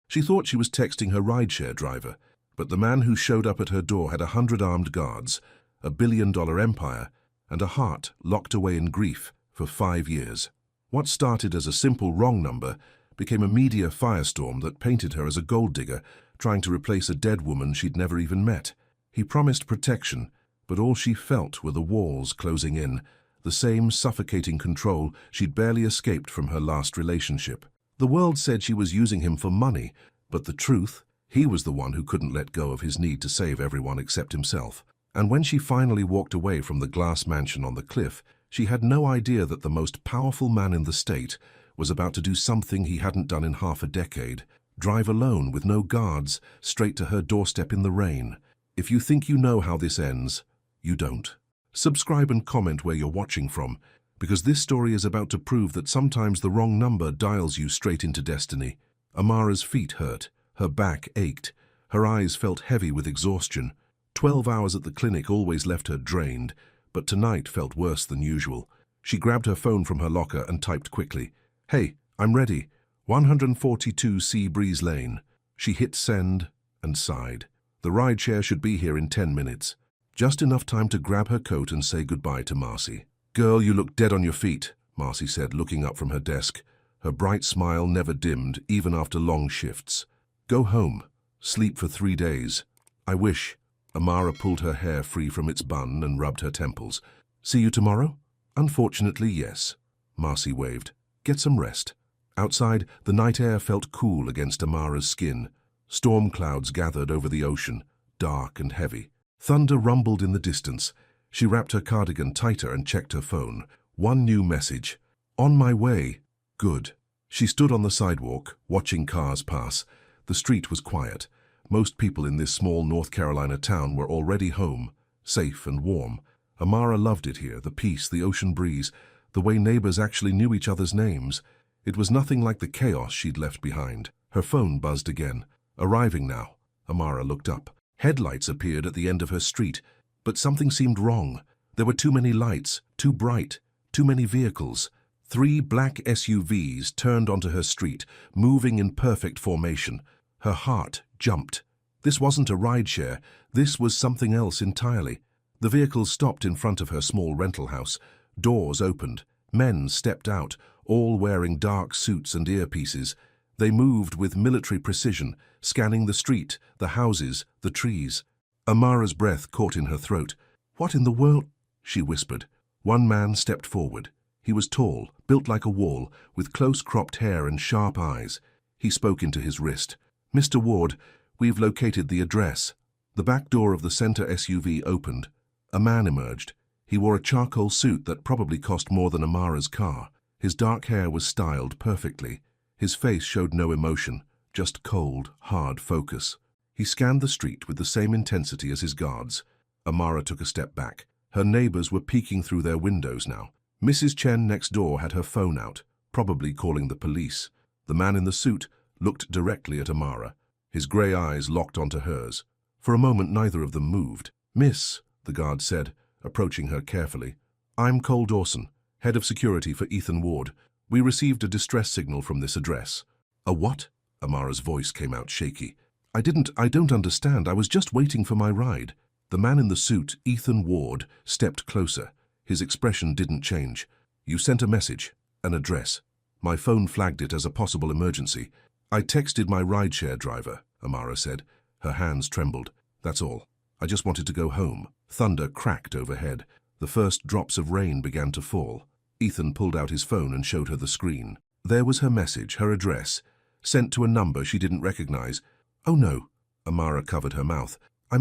She thought she was texting her rideshare driver, but the man who showed up at her door had 100 armed guards, a billion-dollar empire, and a heart locked away in grief for 5 years. What started as a simple wrong number became a media firestorm that painted her as a gold digger trying to replace a dead woman she'd never even met. He promised protection, but all she felt were the walls closing in, the same suffocating control she'd barely escaped from her last relationship. The world said she was using him for money, but the truth, he was the one who couldn't let go of his need to save everyone except himself. And when she finally walked away from the glass mansion on the cliff, she had no idea that the most powerful man in the state was about to do something he hadn't done in half a decade. Drive alone with no guards, straight to her doorstep in the rain. If you think you know how this ends, you don't. Subscribe and comment where you're watching from, because this story is about to prove that sometimes the wrong number dials you straight into destiny. Amara's feet hurt, her back ached, her eyes felt heavy with exhaustion. 12 hours at the clinic always left her drained, but tonight felt worse than usual. She grabbed her phone from her locker and typed quickly, "Hey, I'm ready. 142 Sea Breeze Lane." She hit send and sighed. The rideshare should be here in 10 minutes. Just enough time to grab her coat and say goodbye to Marcy. "Girl, you look dead on your feet," Marcy said, looking up from her desk. Her bright smile never dimmed, even after long shifts. "Go home. Sleep for 3 days. I wish." Amara pulled her hair free from its bun and rubbed her temples. "See you tomorrow?" "Unfortunately, yes." Marcy waved. "Get some rest." Outside, the night air felt cool against Amara's skin. Storm clouds gathered over the ocean, dark and heavy. Thunder rumbled in the distance. She wrapped her cardigan tighter and checked her phone. One new message. "On my way." Good. She stood on the sidewalk, watching cars pass. The street was quiet. Most people in this small North Carolina town were already home, safe and warm. Amara loved it here, the peace, the ocean breeze, the way neighbors actually knew each other's names. It was nothing like the chaos she'd left behind. Her phone buzzed again. Arriving now. Amara looked up. Headlights appeared at the end of her street, but something seemed wrong. There were too many lights, too bright, too many vehicles. 3 black SUVs turned onto her street, moving in perfect formation. Her heart jumped. This wasn't a rideshare. This was something else entirely. The vehicles stopped in front of her small rental house. Doors opened. Men stepped out, all wearing dark suits and earpieces. They moved with military precision, scanning the street, the houses, the trees. Amara's breath caught in her throat. "What in the world?" she whispered. One man stepped forward. He was tall, built like a wall, with close-cropped hair and sharp eyes. He spoke into his wrist. "Mr. Ward, we've located the address." The back door of the center SUV opened. A man emerged. He wore a charcoal suit that probably cost more than Amara's car. His dark hair was styled perfectly. His face showed no emotion, just cold, hard focus. He scanned the street with the same intensity as his guards. Amara took a step back. Her neighbors were peeking through their windows now. Mrs. Chen next door had her phone out, probably calling the police. The man in the suit looked directly at Amara. His grey eyes locked onto hers. For a moment, neither of them moved. "Miss," the guard said, approaching her carefully. "I'm Cole Dawson, head of security for Ethan Ward. We received a distress signal from this address." "A what?" Amara's voice came out shaky. I don't understand. I was just waiting for my ride." The man in the suit, Ethan Ward, stepped closer. His expression didn't change. "You sent a message, an address. My phone flagged it as a possible emergency. I texted my rideshare driver," Amara said. Her hands trembled. "That's all. I just wanted to go home." Thunder cracked overhead. The first drops of rain began to fall. Ethan pulled out his phone and showed her the screen. There was her message, her address, sent to a number she didn't recognize. "Oh no," Amara covered her mouth. I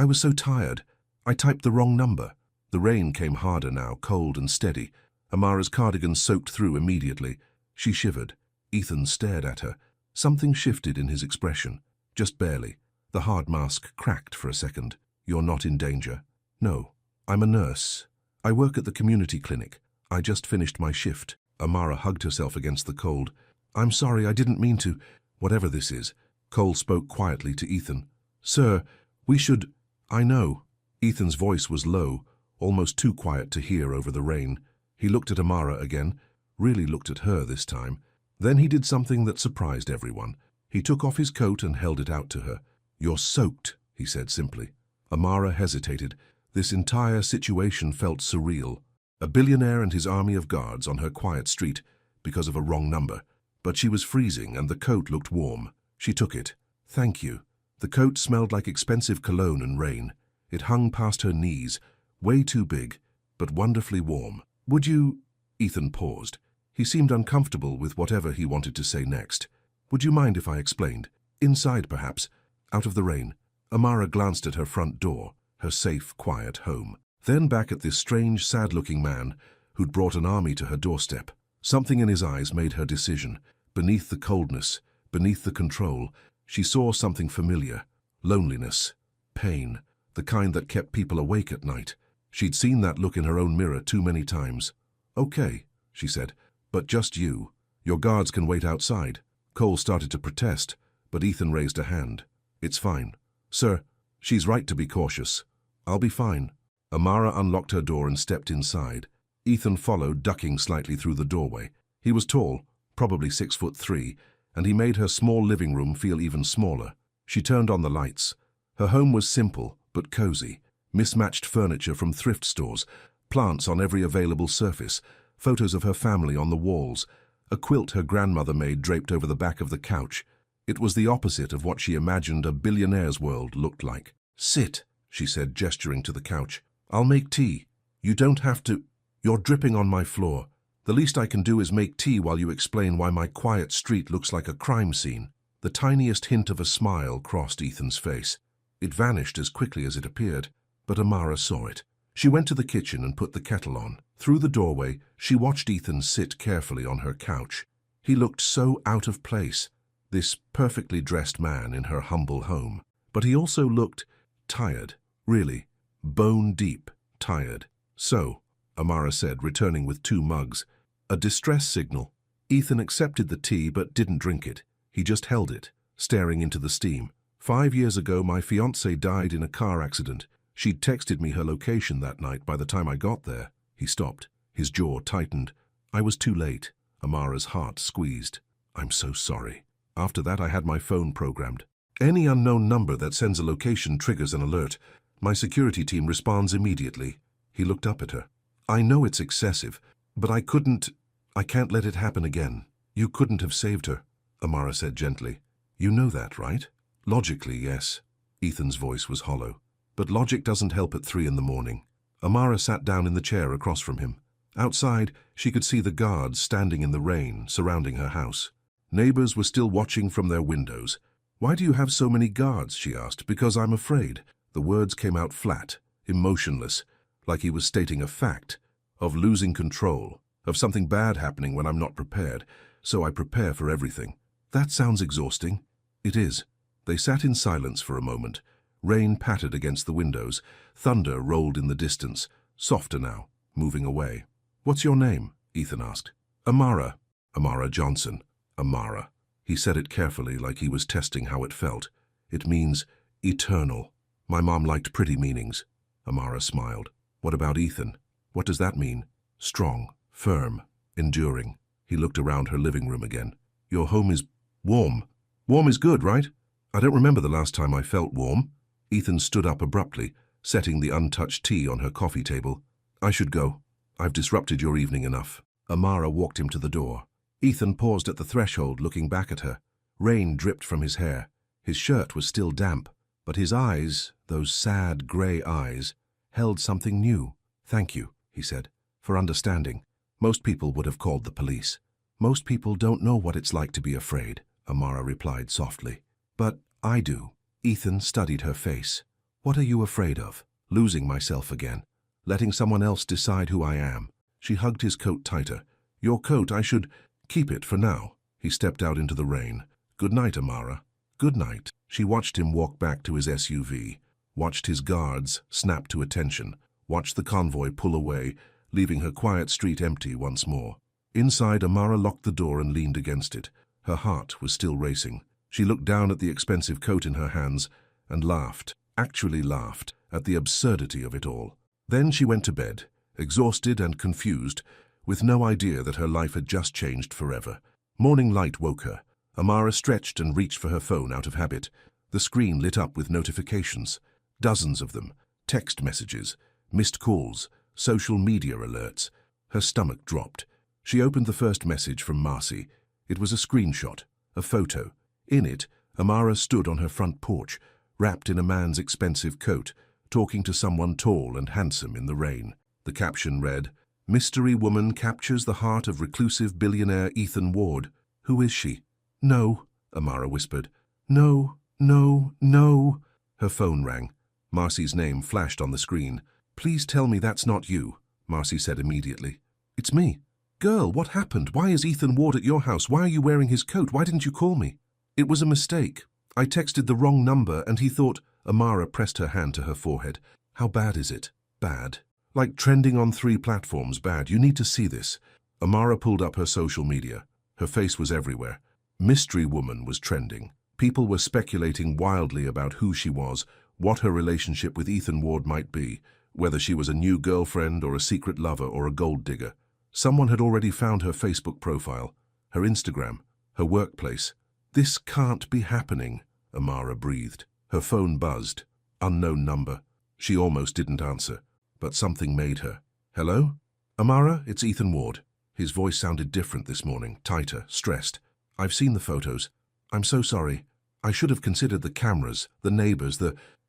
was so tired. I typed the wrong number." The rain came harder now, cold and steady. Amara's cardigan soaked through immediately. She shivered. Ethan stared at her. Something shifted in his expression, just barely. The hard mask cracked for a second. "You're not in danger." "No, I'm a nurse. I work at the community clinic. I just finished my shift." Amara hugged herself against the cold. "I'm sorry, I didn't mean to." "Whatever this is." Cole spoke quietly to Ethan. "Sir, we should—" "I know." Ethan's voice was low, almost too quiet to hear over the rain. He looked at Amara again, really looked at her this time. Then he did something that surprised everyone. He took off his coat and held it out to her. "You're soaked," he said simply. Amara hesitated. This entire situation felt surreal. A billionaire and his army of guards on her quiet street because of a wrong number. But she was freezing and the coat looked warm. She took it. "Thank you." The coat smelled like expensive cologne and rain. It hung past her knees, way too big, but wonderfully warm. "Would you—" Ethan paused. He seemed uncomfortable with whatever he wanted to say next. "Would you mind if I explained? Inside, perhaps, out of the rain." Amara glanced at her front door, her safe, quiet home. Then back at this strange, sad-looking man who'd brought an army to her doorstep. Something in his eyes made her decision. Beneath the coldness, beneath the control, she saw something familiar. Loneliness, pain, the kind that kept people awake at night. She'd seen that look in her own mirror too many times. "Okay," she said, "but just you. Your guards can wait outside." Cole started to protest, but Ethan raised a hand. "It's fine. Sir, she's right to be cautious. I'll be fine." Amara unlocked her door and stepped inside. Ethan followed, ducking slightly through the doorway. He was tall, probably 6'3", and he made her small living room feel even smaller. She turned on the lights. Her home was simple, but cozy. Mismatched furniture from thrift stores, plants on every available surface, photos of her family on the walls, a quilt her grandmother made draped over the back of the couch. It was the opposite of what she imagined a billionaire's world looked like. "Sit," she said, gesturing to the couch. "I'll make tea. You don't have to. You're dripping on my floor. The least I can do is make tea while you explain why my quiet street looks like a crime scene." The tiniest hint of a smile crossed Ethan's face. It vanished as quickly as it appeared, but Amara saw it. She went to the kitchen and put the kettle on. Through the doorway, she watched Ethan sit carefully on her couch. He looked so out of place, this perfectly dressed man in her humble home. But he also looked tired, really, bone-deep tired. "So," Amara said, returning with 2 mugs. A distress signal. Ethan accepted the tea but didn't drink it. He just held it, staring into the steam. "5 years ago, my fiancée died in a car accident. She'd texted me her location that night by the time I got there." He stopped. His jaw tightened. "I was too late." Amara's heart squeezed. "I'm so sorry. After that, I had my phone programmed. Any unknown number that sends a location triggers an alert. My security team responds immediately." He looked up at her. "I know it's excessive, but I can't let it happen again. You couldn't have saved her," Amara said gently. "You know that, right?" "Logically, yes." Ethan's voice was hollow. "But logic doesn't help at 3 in the morning. Amara sat down in the chair across from him. Outside, she could see the guards standing in the rain, surrounding her house. Neighbors were still watching from their windows. "Why do you have so many guards?" she asked. "Because I'm afraid." The words came out flat, emotionless, like he was stating a fact, of losing control, of something bad happening when I'm not prepared, so I prepare for everything. "That sounds exhausting." "It is." They sat in silence for a moment. Rain pattered against the windows. Thunder rolled in the distance, softer now, moving away. "What's your name?" Ethan asked. "Amara." "Amara Johnson." "Amara." He said it carefully, like he was testing how it felt. "It means eternal." "My mom liked pretty meanings." Amara smiled. "What about Ethan? What does that mean?" "Strong, firm, enduring." He looked around her living room again. "Your home is warm. Warm is good, right?" "I don't remember the last time I felt warm." Ethan stood up abruptly, setting the untouched tea on her coffee table. "I should go. I've disrupted your evening enough." Amara walked him to the door. Ethan paused at the threshold, looking back at her. Rain dripped from his hair. His shirt was still damp, but his eyes, those sad grey eyes, held something new. "Thank you," he said, "for understanding. Most people would have called the police." "Most people don't know what it's like to be afraid," Amara replied softly. "But I do." Ethan studied her face. "What are you afraid of?" "Losing myself again. Letting someone else decide who I am." She hugged his coat tighter. "Your coat, I should keep it for now." He stepped out into the rain. "Good night, Amara." "Good night." She watched him walk back to his SUV, watched his guards snap to attention, watched the convoy pull away, leaving her quiet street empty once more. Inside, Amara locked the door and leaned against it. Her heart was still racing. She looked down at the expensive coat in her hands and laughed, actually laughed, at the absurdity of it all. Then she went to bed, exhausted and confused, with no idea that her life had just changed forever. Morning light woke her. Amara stretched and reached for her phone out of habit. The screen lit up with notifications. Dozens of them. Text messages, missed calls, social media alerts. Her stomach dropped. She opened the first message from Marcy. It was a screenshot, a photo. In it, Amara stood on her front porch, wrapped in a man's expensive coat, talking to someone tall and handsome in the rain. The caption read, "Mystery woman captures the heart of reclusive billionaire Ethan Ward. Who is she?" "No," Amara whispered. "No, no, no." Her phone rang. Marcy's name flashed on the screen. "Please tell me that's not you," Marcy said immediately. "It's me." "Girl, what happened? Why is Ethan Ward at your house? Why are you wearing his coat? Why didn't you call me?" "It was a mistake. I texted the wrong number and he thought—" Amara pressed her hand to her forehead. "How bad is it?" "Bad. Like trending on 3 platforms, bad. You need to see this." Amara pulled up her social media. Her face was everywhere. Mystery woman was trending. People were speculating wildly about who she was, what her relationship with Ethan Ward might be, whether she was a new girlfriend or a secret lover or a gold digger. Someone had already found her Facebook profile, her Instagram, her workplace. "This can't be happening," Amara breathed. Her phone buzzed. Unknown number. She almost didn't answer, but something made her. "Hello? Amara, it's Ethan Ward." His voice sounded different this morning, tighter, stressed. "I've seen the photos. I'm so sorry. I should have considered the cameras, the neighbors,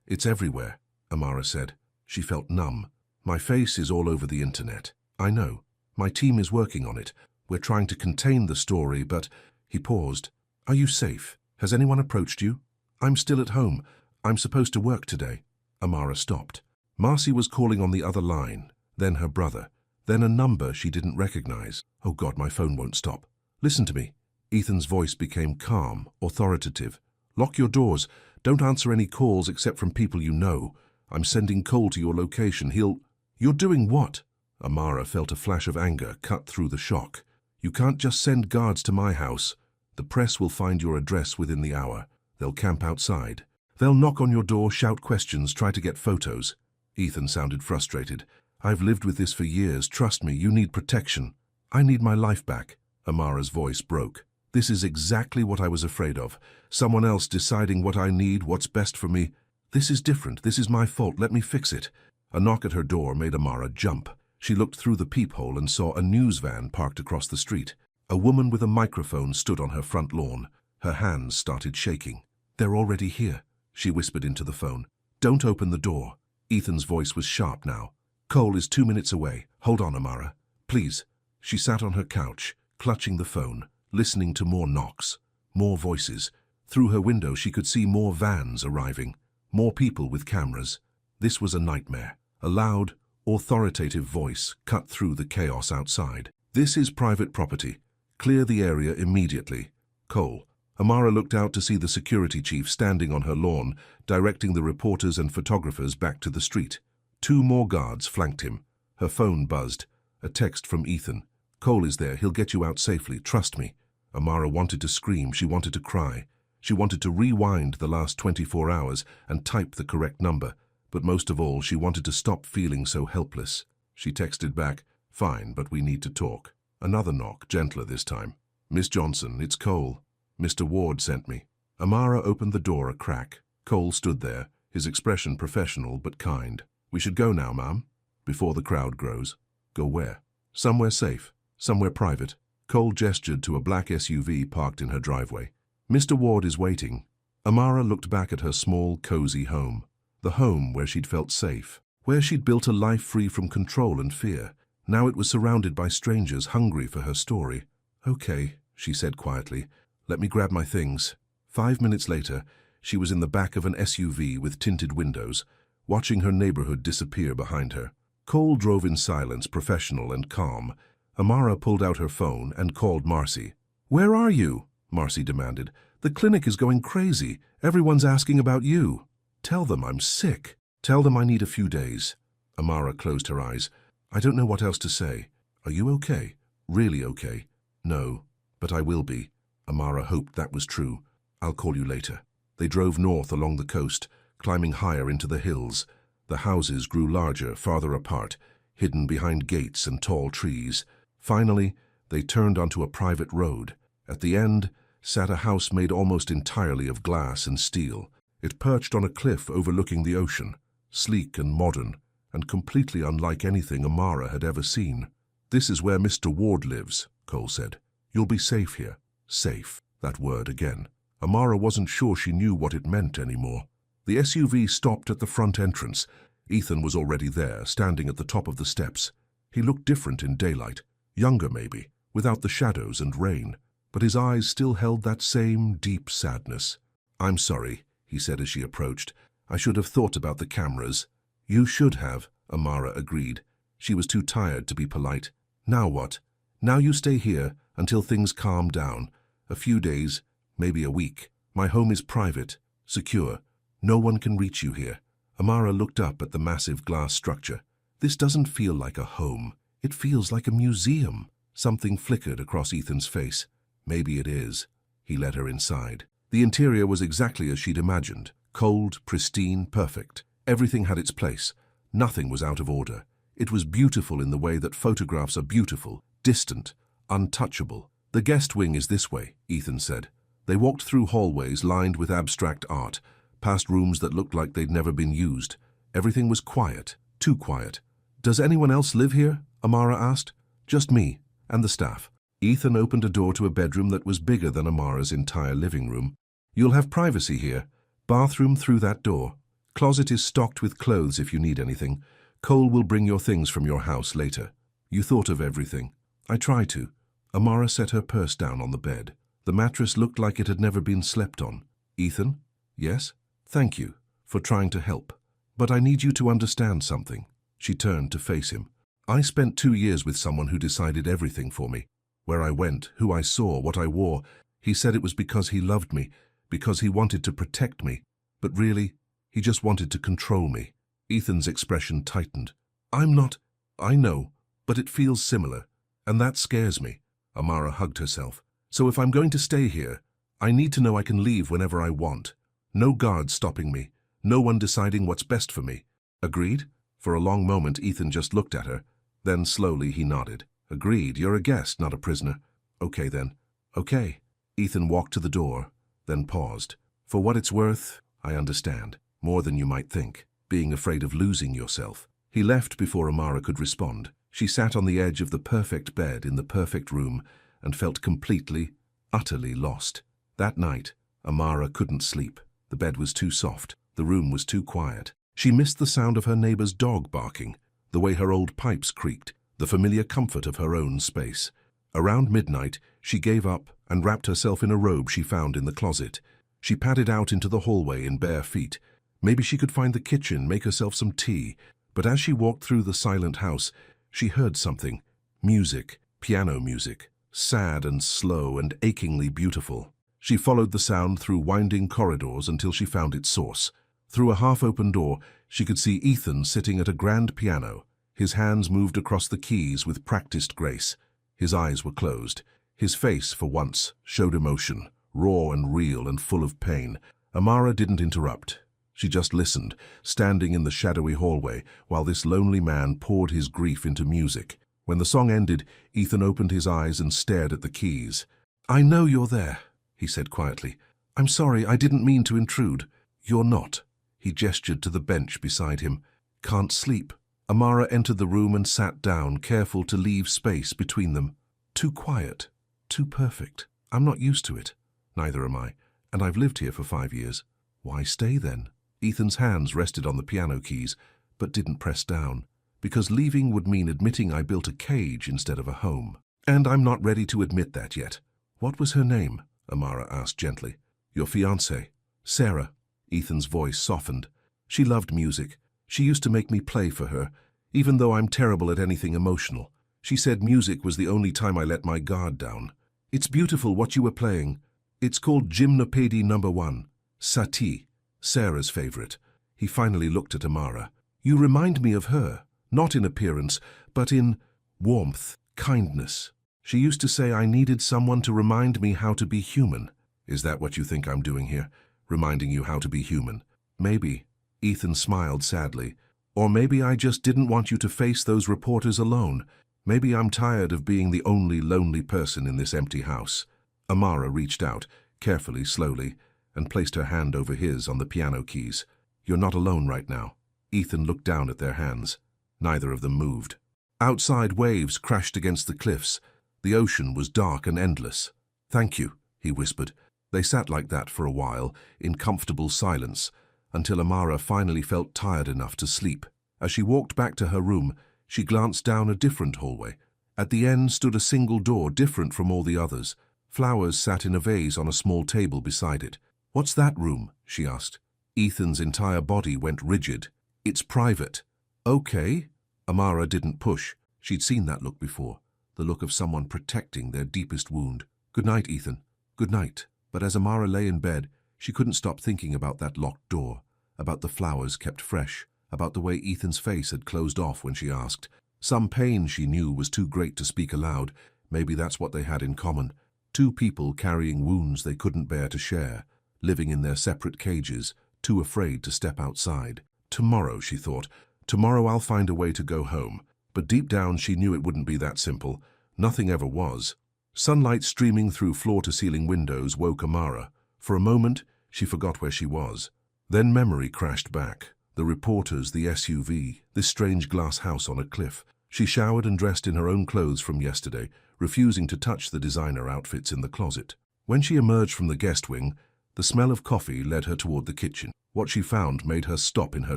It's everywhere," Amara said. She felt numb. "My face is all over the internet. I know. My team is working on it. We're trying to contain the story, but—" He paused. "Are you safe? Has anyone approached you?" "I'm still at home. I'm supposed to work today." Amara stopped. Marcy was calling on the other line, then her brother, then a number she didn't recognize. "Oh God, my phone won't stop. Listen to me." Ethan's voice became calm, authoritative. "Lock your doors. Don't answer any calls except from people you know. I'm sending Cole to your location. You're doing what?" Amara felt a flash of anger cut through the shock. "You can't just send guards to my house. The press will find your address within the hour. They'll camp outside. They'll knock on your door, shout questions, try to get photos." Ethan sounded frustrated. "I've lived with this for years. Trust me, you need protection." "I need my life back." Amara's voice broke. "This is exactly what I was afraid of. Someone else deciding what I need, what's best for me. This is different. This is my fault. Let me fix it." A knock at her door made Amara jump. She looked through the peephole and saw a news van parked across the street. A woman with a microphone stood on her front lawn. Her hands started shaking. "They're already here," she whispered into the phone. "Don't open the door." Ethan's voice was sharp now. "Cole is 2 minutes away. Hold on, Amara. Please." She sat on her couch, clutching the phone, listening to more knocks, more voices. Through her window she could see more vans arriving, more people with cameras. This was a nightmare. A loud, authoritative voice cut through the chaos outside. "This is private property. Clear the area immediately. Cole." Amara looked out to see the security chief standing on her lawn, directing the reporters and photographers back to the street. 2 more guards flanked him. Her phone buzzed. A text from Ethan. "Cole is there. He'll get you out safely. Trust me." Amara wanted to scream. She wanted to cry. She wanted to rewind the last 24 hours and type the correct number. But most of all, she wanted to stop feeling so helpless. She texted back, "Fine, but we need to talk." Another knock, gentler this time. "Miss Johnson, it's Cole. Mr. Ward sent me." Amara opened the door a crack. Cole stood there, his expression professional but kind. "We should go now, ma'am, before the crowd grows." "Go where?" "Somewhere safe, somewhere private." Cole gestured to a black SUV parked in her driveway. "Mr. Ward is waiting." Amara looked back at her small, cozy home. The home where she'd felt safe, where she'd built a life free from control and fear. Now it was surrounded by strangers hungry for her story. "Okay," she said quietly. "Let me grab my things." 5 minutes later, she was in the back of an SUV with tinted windows, watching her neighborhood disappear behind her. Cole drove in silence, professional and calm. Amara pulled out her phone and called Marcy. "Where are you?" Marcy demanded. "The clinic is going crazy. Everyone's asking about you." "Tell them I'm sick. Tell them I need a few days." Amara closed her eyes. "I don't know what else to say. Are you okay? Really okay?" "No, but I will be." Amara hoped that was true. "I'll call you later." They drove north along the coast, climbing higher into the hills. The houses grew larger, farther apart, hidden behind gates and tall trees. Finally, they turned onto a private road. At the end, sat a house made almost entirely of glass and steel. It perched on a cliff overlooking the ocean, sleek and modern, and completely unlike anything Amara had ever seen. "This is where Mr. Ward lives," Cole said. "You'll be safe here." Safe, that word again. Amara wasn't sure she knew what it meant anymore. The SUV stopped at the front entrance. Ethan was already there, standing at the top of the steps. He looked different in daylight, younger maybe, without the shadows and rain, but his eyes still held that same deep sadness. "I'm sorry," he said as she approached. "I should have thought about the cameras." "You should have," Amara agreed. She was too tired to be polite. "Now what?" "Now you stay here until things calm down. A few days, maybe a week. My home is private, secure. No one can reach you here." Amara looked up at the massive glass structure. "This doesn't feel like a home. It feels like a museum." Something flickered across Ethan's face. "Maybe it is." He led her inside. The interior was exactly as she'd imagined. Cold, pristine, perfect. Everything had its place. Nothing was out of order. It was beautiful in the way that photographs are beautiful, distant, untouchable. "The guest wing is this way," Ethan said. They walked through hallways lined with abstract art, past rooms that looked like they'd never been used. Everything was quiet, too quiet. "Does anyone else live here?" Amara asked. "Just me and the staff." Ethan opened a door to a bedroom that was bigger than Amara's entire living room. "You'll have privacy here. Bathroom through that door. Closet is stocked with clothes if you need anything. Cole will bring your things from your house later." "You thought of everything." "I try to." Amara set her purse down on the bed. The mattress looked like it had never been slept on. "Ethan?" "Yes?" "Thank you for trying to help. But I need you to understand something." She turned to face him. "I spent 2 years with someone who decided everything for me. Where I went, who I saw, what I wore. He said it was because he loved me, because he wanted to protect me. But really, he just wanted to control me." Ethan's expression tightened. "I'm not—" "I know, but it feels similar, and that scares me." Amara hugged herself. "So if I'm going to stay here, I need to know I can leave whenever I want. No guards stopping me, no one deciding what's best for me." "Agreed?" For a long moment, Ethan just looked at her. Then slowly he nodded. "Agreed, you're a guest, not a prisoner." "Okay then." "Okay." Ethan walked to the door, then paused. "For what it's worth, I understand. More than you might think. Being afraid of losing yourself." He left before Amara could respond. She sat on the edge of the perfect bed in the perfect room and felt completely, utterly lost. That night, Amara couldn't sleep. The bed was too soft. The room was too quiet. She missed the sound of her neighbor's dog barking, the way her old pipes creaked, the familiar comfort of her own space. Around midnight, she gave up and wrapped herself in a robe she found in the closet. She padded out into the hallway in bare feet. Maybe she could find the kitchen, make herself some tea. But as she walked through the silent house, she heard something. Music, piano music, sad and slow and achingly beautiful. She followed the sound through winding corridors until she found its source. Through a half-open door, she could see Ethan sitting at a grand piano. His hands moved across the keys with practiced grace. His eyes were closed. His face, for once, showed emotion, raw and real and full of pain. Amara didn't interrupt. She just listened, standing in the shadowy hallway, while this lonely man poured his grief into music. When the song ended, Ethan opened his eyes and stared at the keys. "I know you're there," he said quietly. "I'm sorry, I didn't mean to intrude." "You're not." He gestured to the bench beside him. "Can't sleep." Amara entered the room and sat down, careful to leave space between them. "Too quiet. Too perfect. I'm not used to it." "Neither am I. And I've lived here for 5 years." "Why stay then?" Ethan's hands rested on the piano keys, but didn't press down. "Because leaving would mean admitting I built a cage instead of a home. And I'm not ready to admit that yet." "What was her name?" Amara asked gently. "Your fiancée." "Sarah." Ethan's voice softened. "She loved music. She used to make me play for her, even though I'm terrible at anything emotional. She said music was the only time I let my guard down." "It's beautiful what you were playing. It's called Gymnopédie No. 1. Satie, Sarah's favorite." He finally looked at Amara. "You remind me of her, not in appearance, but in warmth, kindness. She used to say I needed someone to remind me how to be human." "Is that what you think I'm doing here? Reminding you how to be human?" "Maybe." Ethan smiled sadly. "Or maybe I just didn't want you to face those reporters alone. Maybe I'm tired of being the only lonely person in this empty house." Amara reached out, carefully, slowly, and placed her hand over his on the piano keys. "You're not alone right now." Ethan looked down at their hands. Neither of them moved. Outside, waves crashed against the cliffs. The ocean was dark and endless. "Thank you," he whispered. They sat like that for a while, in comfortable silence, until Amara finally felt tired enough to sleep. As she walked back to her room, she glanced down a different hallway. At the end stood a single door, different from all the others. Flowers sat in a vase on a small table beside it. "What's that room?" she asked. Ethan's entire body went rigid. "It's private." "Okay." Amara didn't push. She'd seen that look before, the look of someone protecting their deepest wound. "Good night, Ethan." "Good night." But as Amara lay in bed, she couldn't stop thinking about that locked door, about the flowers kept fresh, about the way Ethan's face had closed off when she asked. Some pain, she knew, was too great to speak aloud. Maybe that's what they had in common. Two people carrying wounds they couldn't bear to share, living in their separate cages, too afraid to step outside. Tomorrow, she thought, tomorrow I'll find a way to go home. But deep down she knew it wouldn't be that simple. Nothing ever was. Sunlight streaming through floor-to-ceiling windows woke Amara. For a moment, she forgot where she was. Then memory crashed back. The reporters, the SUV, this strange glass house on a cliff. She showered and dressed in her own clothes from yesterday, refusing to touch the designer outfits in the closet. When she emerged from the guest wing, the smell of coffee led her toward the kitchen. What she found made her stop in her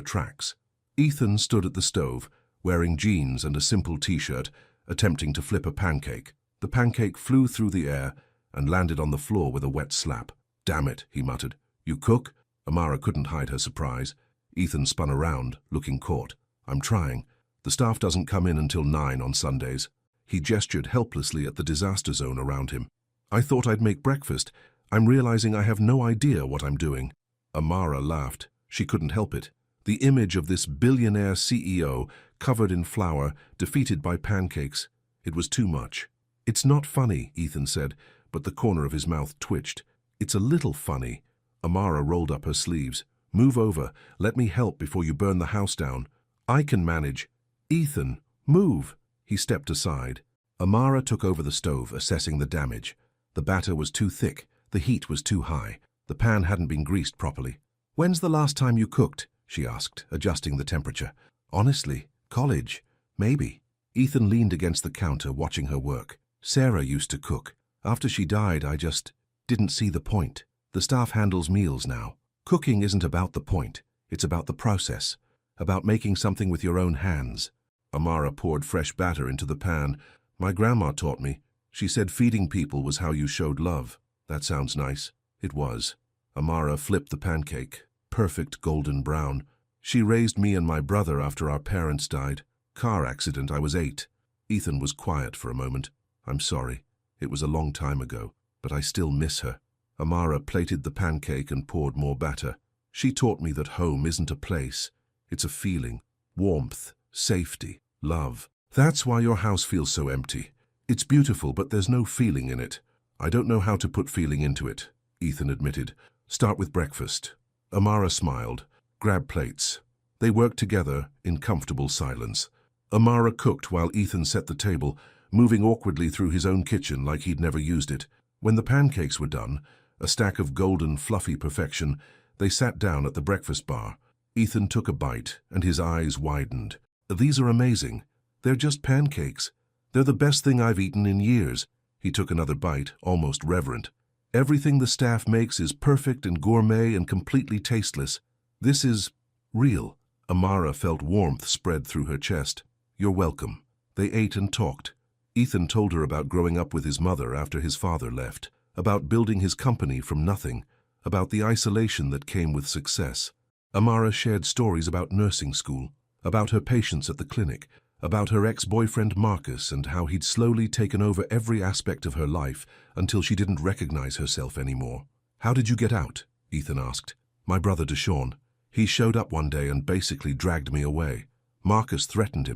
tracks. Ethan stood at the stove, wearing jeans and a simple t-shirt, attempting to flip a pancake. The pancake flew through the air and landed on the floor with a wet slap. "Damn it," he muttered. "You cook?" Amara couldn't hide her surprise. Ethan spun around, looking caught. "I'm trying. The staff doesn't come in until 9 on Sundays." He gestured helplessly at the disaster zone around him. "I thought I'd make breakfast. I'm realizing I have no idea what I'm doing." Amara laughed. She couldn't help it. The image of this billionaire CEO, covered in flour, defeated by pancakes. It was too much. "It's not funny," Ethan said, but the corner of his mouth twitched. "It's a little funny." Amara rolled up her sleeves. "Move over. Let me help before you burn the house down." "I can manage." "Ethan, move." He stepped aside. Amara took over the stove, assessing the damage. The batter was too thick. The heat was too high. The pan hadn't been greased properly. "When's the last time you cooked?" she asked, adjusting the temperature. "Honestly, college. Maybe." Ethan leaned against the counter, watching her work. "Sarah used to cook. After she died, I just didn't see the point. The staff handles meals now. Cooking isn't about the point. It's about the process, about making something with your own hands." Amara poured fresh batter into the pan. "My grandma taught me. She said feeding people was how you showed love." "That sounds nice." It was. Amara flipped the pancake. Perfect golden brown. "She raised me and my brother after our parents died. Car accident, I was 8. Ethan was quiet for a moment. "I'm sorry. It was a long time ago, but I still miss her." Amara plated the pancake and poured more batter. "She taught me that home isn't a place. It's a feeling. Warmth, safety, love. That's why your house feels so empty. It's beautiful, but there's no feeling in it." "I don't know how to put feeling into it," Ethan admitted. "Start with breakfast." Amara smiled. "Grab plates." They worked together in comfortable silence. Amara cooked while Ethan set the table, moving awkwardly through his own kitchen like he'd never used it. When the pancakes were done, a stack of golden, fluffy perfection, they sat down at the breakfast bar. Ethan took a bite, and his eyes widened. "These are amazing. They're just pancakes. They're the best thing I've eaten in years." He took another bite, almost reverent. "Everything the staff makes is perfect and gourmet and completely tasteless. This is real." Amara felt warmth spread through her chest. "You're welcome." They ate and talked. Ethan told her about growing up with his mother after his father left, about building his company from nothing, about the isolation that came with success. Amara shared stories about nursing school, about her patients at the clinic, about her ex-boyfriend Marcus and how he'd slowly taken over every aspect of her life until she didn't recognize herself anymore. "How did you get out?" Ethan asked. "My brother Deshawn. He showed up one day and basically dragged me away. Marcus threatened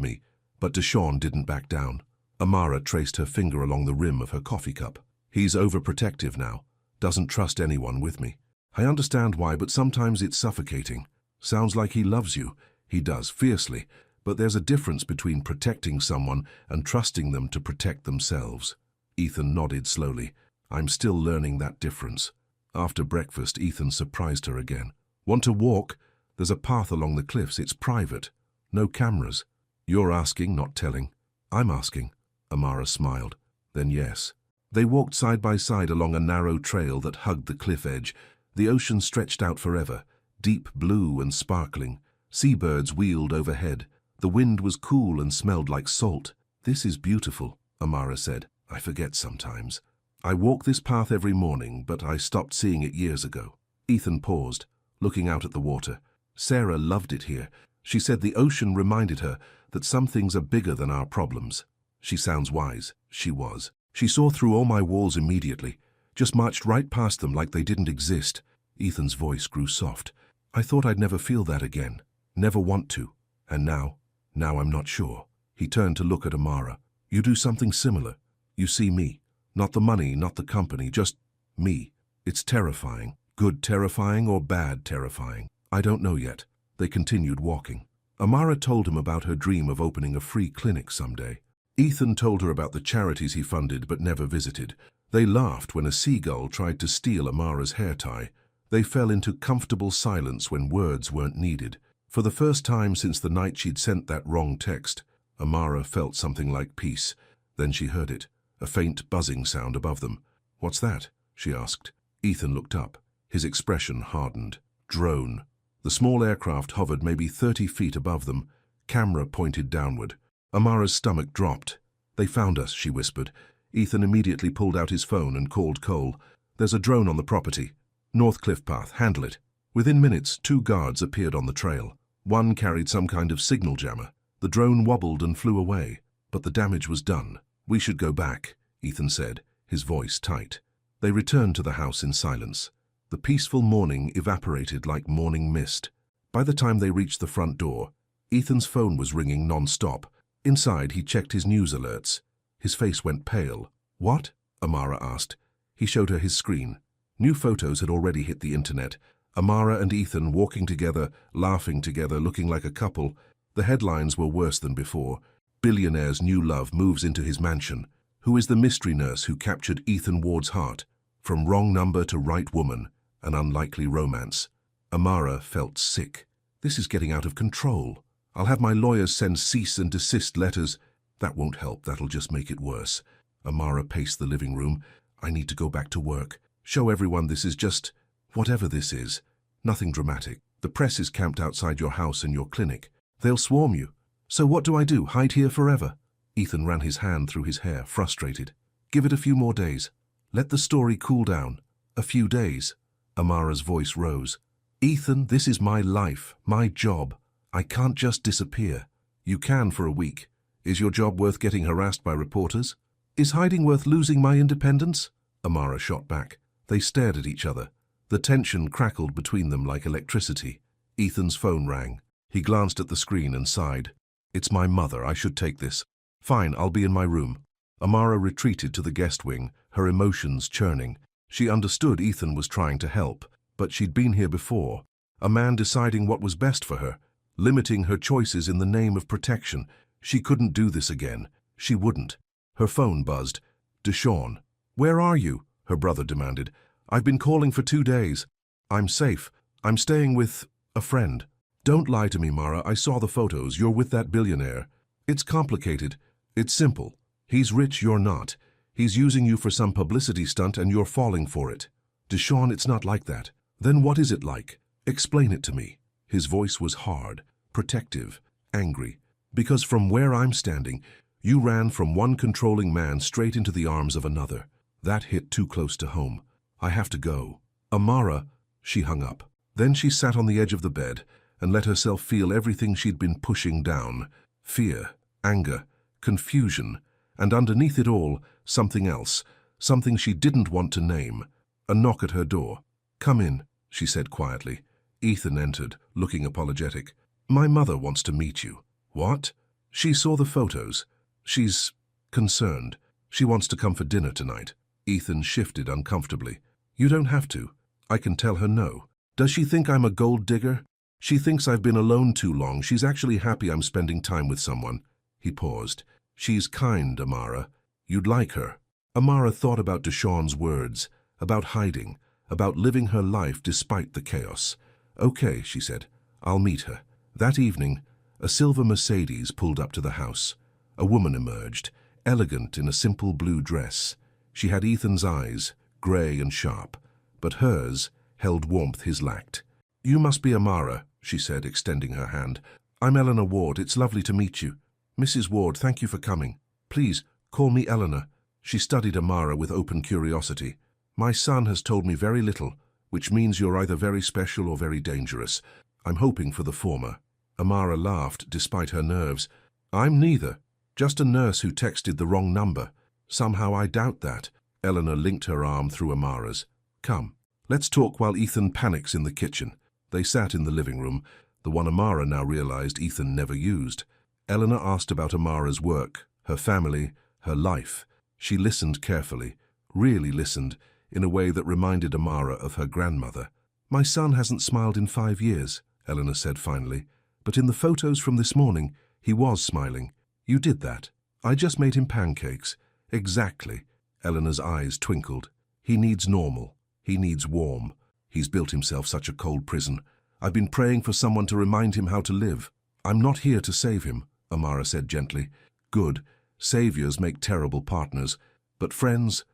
me, but Deshawn didn't back down." Amara traced her finger along the rim of her coffee cup. "He's overprotective now. Doesn't trust anyone with me. I understand why, but sometimes it's suffocating. Sounds like he loves you. He does, fiercely. But there's a difference between protecting someone and trusting them to protect themselves." Ethan nodded slowly. I'm still learning that difference. After breakfast, Ethan surprised her again. Want to walk? There's a path along the cliffs. It's private. No cameras. You're asking, not telling. I'm asking. Amara smiled. Then yes. They walked side by side along a narrow trail that hugged the cliff edge. The ocean stretched out forever, deep blue and sparkling. Seabirds wheeled overhead. The wind was cool and smelled like salt. This is beautiful, Amara said. I forget sometimes. I walk this path every morning, but I stopped seeing it years ago. Ethan paused, looking out at the water. Sarah loved it here. She said the ocean reminded her that some things are bigger than our problems. She sounds wise. She was. She saw through all my walls immediately, just marched right past them like they didn't exist. Ethan's voice grew soft. I thought I'd never feel that again. Never want to. And now I'm not sure. He turned to look at Amara. You do something similar. You see me. Not the money, not the company, just me. It's terrifying. Good terrifying or bad terrifying? I don't know yet. They continued walking. Amara told him about her dream of opening a free clinic someday. Ethan told her about the charities he funded but never visited. They laughed when a seagull tried to steal Amara's hair tie. They fell into comfortable silence when words weren't needed. For the first time since the night she'd sent that wrong text, Amara felt something like peace. Then she heard it, a faint buzzing sound above them. What's that? She asked. Ethan looked up. His expression hardened. Drone. The small aircraft hovered maybe 30 feet above them, camera pointed downward. Amara's stomach dropped. They found us, she whispered. Ethan immediately pulled out his phone and called Cole. There's a drone on the property. North Cliff Path, handle it. Within minutes, 2 guards appeared on the trail. One carried some kind of signal jammer. The drone wobbled and flew away, but the damage was done. We should go back, Ethan said, his voice tight. They returned to the house in silence. The peaceful morning evaporated like morning mist. By the time they reached the front door, Ethan's phone was ringing non-stop. Inside, he checked his news alerts. His face went pale. What? Amara asked. He showed her his screen. New photos had already hit the internet. Amara and Ethan walking together, laughing together, looking like a couple. The headlines were worse than before. Billionaire's new love moves into his mansion. Who is the mystery nurse who captured Ethan Ward's heart? From wrong number to right woman, an unlikely romance. Amara felt sick. This is getting out of control. I'll have my lawyers send cease and desist letters. That won't help, that'll just make it worse. Amara paced the living room. I need to go back to work. Show everyone this is just, whatever this is. Nothing dramatic. The press is camped outside your house and your clinic. They'll swarm you. So what do I do, hide here forever? Ethan ran his hand through his hair, frustrated. Give it a few more days. Let the story cool down. A few days. Amara's voice rose. Ethan, this is my life, my job. I can't just disappear. You can for a week. Is your job worth getting harassed by reporters? Is hiding worth losing my independence? Amara shot back. They stared at each other. The tension crackled between them like electricity. Ethan's phone rang. He glanced at the screen and sighed. It's my mother, I should take this. Fine, I'll be in my room. Amara retreated to the guest wing, her emotions churning. She understood Ethan was trying to help, but she'd been here before. A man deciding what was best for her, limiting her choices in the name of protection. She couldn't do this again. She wouldn't. Her phone buzzed. Deshawn. Where are you? Her brother demanded. I've been calling for 2 days. I'm safe. I'm staying with a friend. Don't lie to me, Mara. I saw the photos. You're with that billionaire. It's complicated. It's simple. He's rich, you're not. He's using you for some publicity stunt and you're falling for it. Deshawn, it's not like that. Then what is it like? Explain it to me. His voice was hard, protective, angry. Because from where I'm standing, you ran from one controlling man straight into the arms of another. That hit too close to home. I have to go. Amara, she hung up. Then she sat on the edge of the bed and let herself feel everything she'd been pushing down. Fear, anger, confusion, and underneath it all, something else, something she didn't want to name. A knock at her door. Come in, she said quietly. Ethan entered, looking apologetic. My mother wants to meet you. What? She saw the photos. She's concerned. She wants to come for dinner tonight. Ethan shifted uncomfortably. You don't have to. I can tell her no. Does she think I'm a gold digger? She thinks I've been alone too long. She's actually happy I'm spending time with someone. He paused. She's kind, Amara. You'd like her. Amara thought about Deshawn's words, about hiding, about living her life despite the chaos. "Okay," she said, "I'll meet her." That evening, a silver Mercedes pulled up to the house. A woman emerged, elegant in a simple blue dress. She had Ethan's eyes, grey and sharp, but hers held warmth his lacked. "You must be Amara," she said, extending her hand. "I'm Eleanor Ward. It's lovely to meet you." "Mrs. Ward, thank you for coming. Please, call me Eleanor." She studied Amara with open curiosity. "My son has told me very little, which means you're either very special or very dangerous. I'm hoping for the former." Amara laughed, despite her nerves. "I'm neither. Just a nurse who texted the wrong number. Somehow I doubt that." Eleanor linked her arm through Amara's. "Come, let's talk while Ethan panics in the kitchen." They sat in the living room, the one Amara now realized Ethan never used. Eleanor asked about Amara's work, her family, her life. She listened carefully, really listened, in a way that reminded Amara of her grandmother. "My son hasn't smiled in 5 years, Eleanor said finally. "But in the photos from this morning, he was smiling. You did that. I just made him pancakes." "Exactly." Eleanor's eyes twinkled. "He needs normal. He needs warm. He's built himself such a cold prison. I've been praying for someone to remind him how to live." "I'm not here to save him," Amara said gently. "Good. Saviors make terrible partners. But friends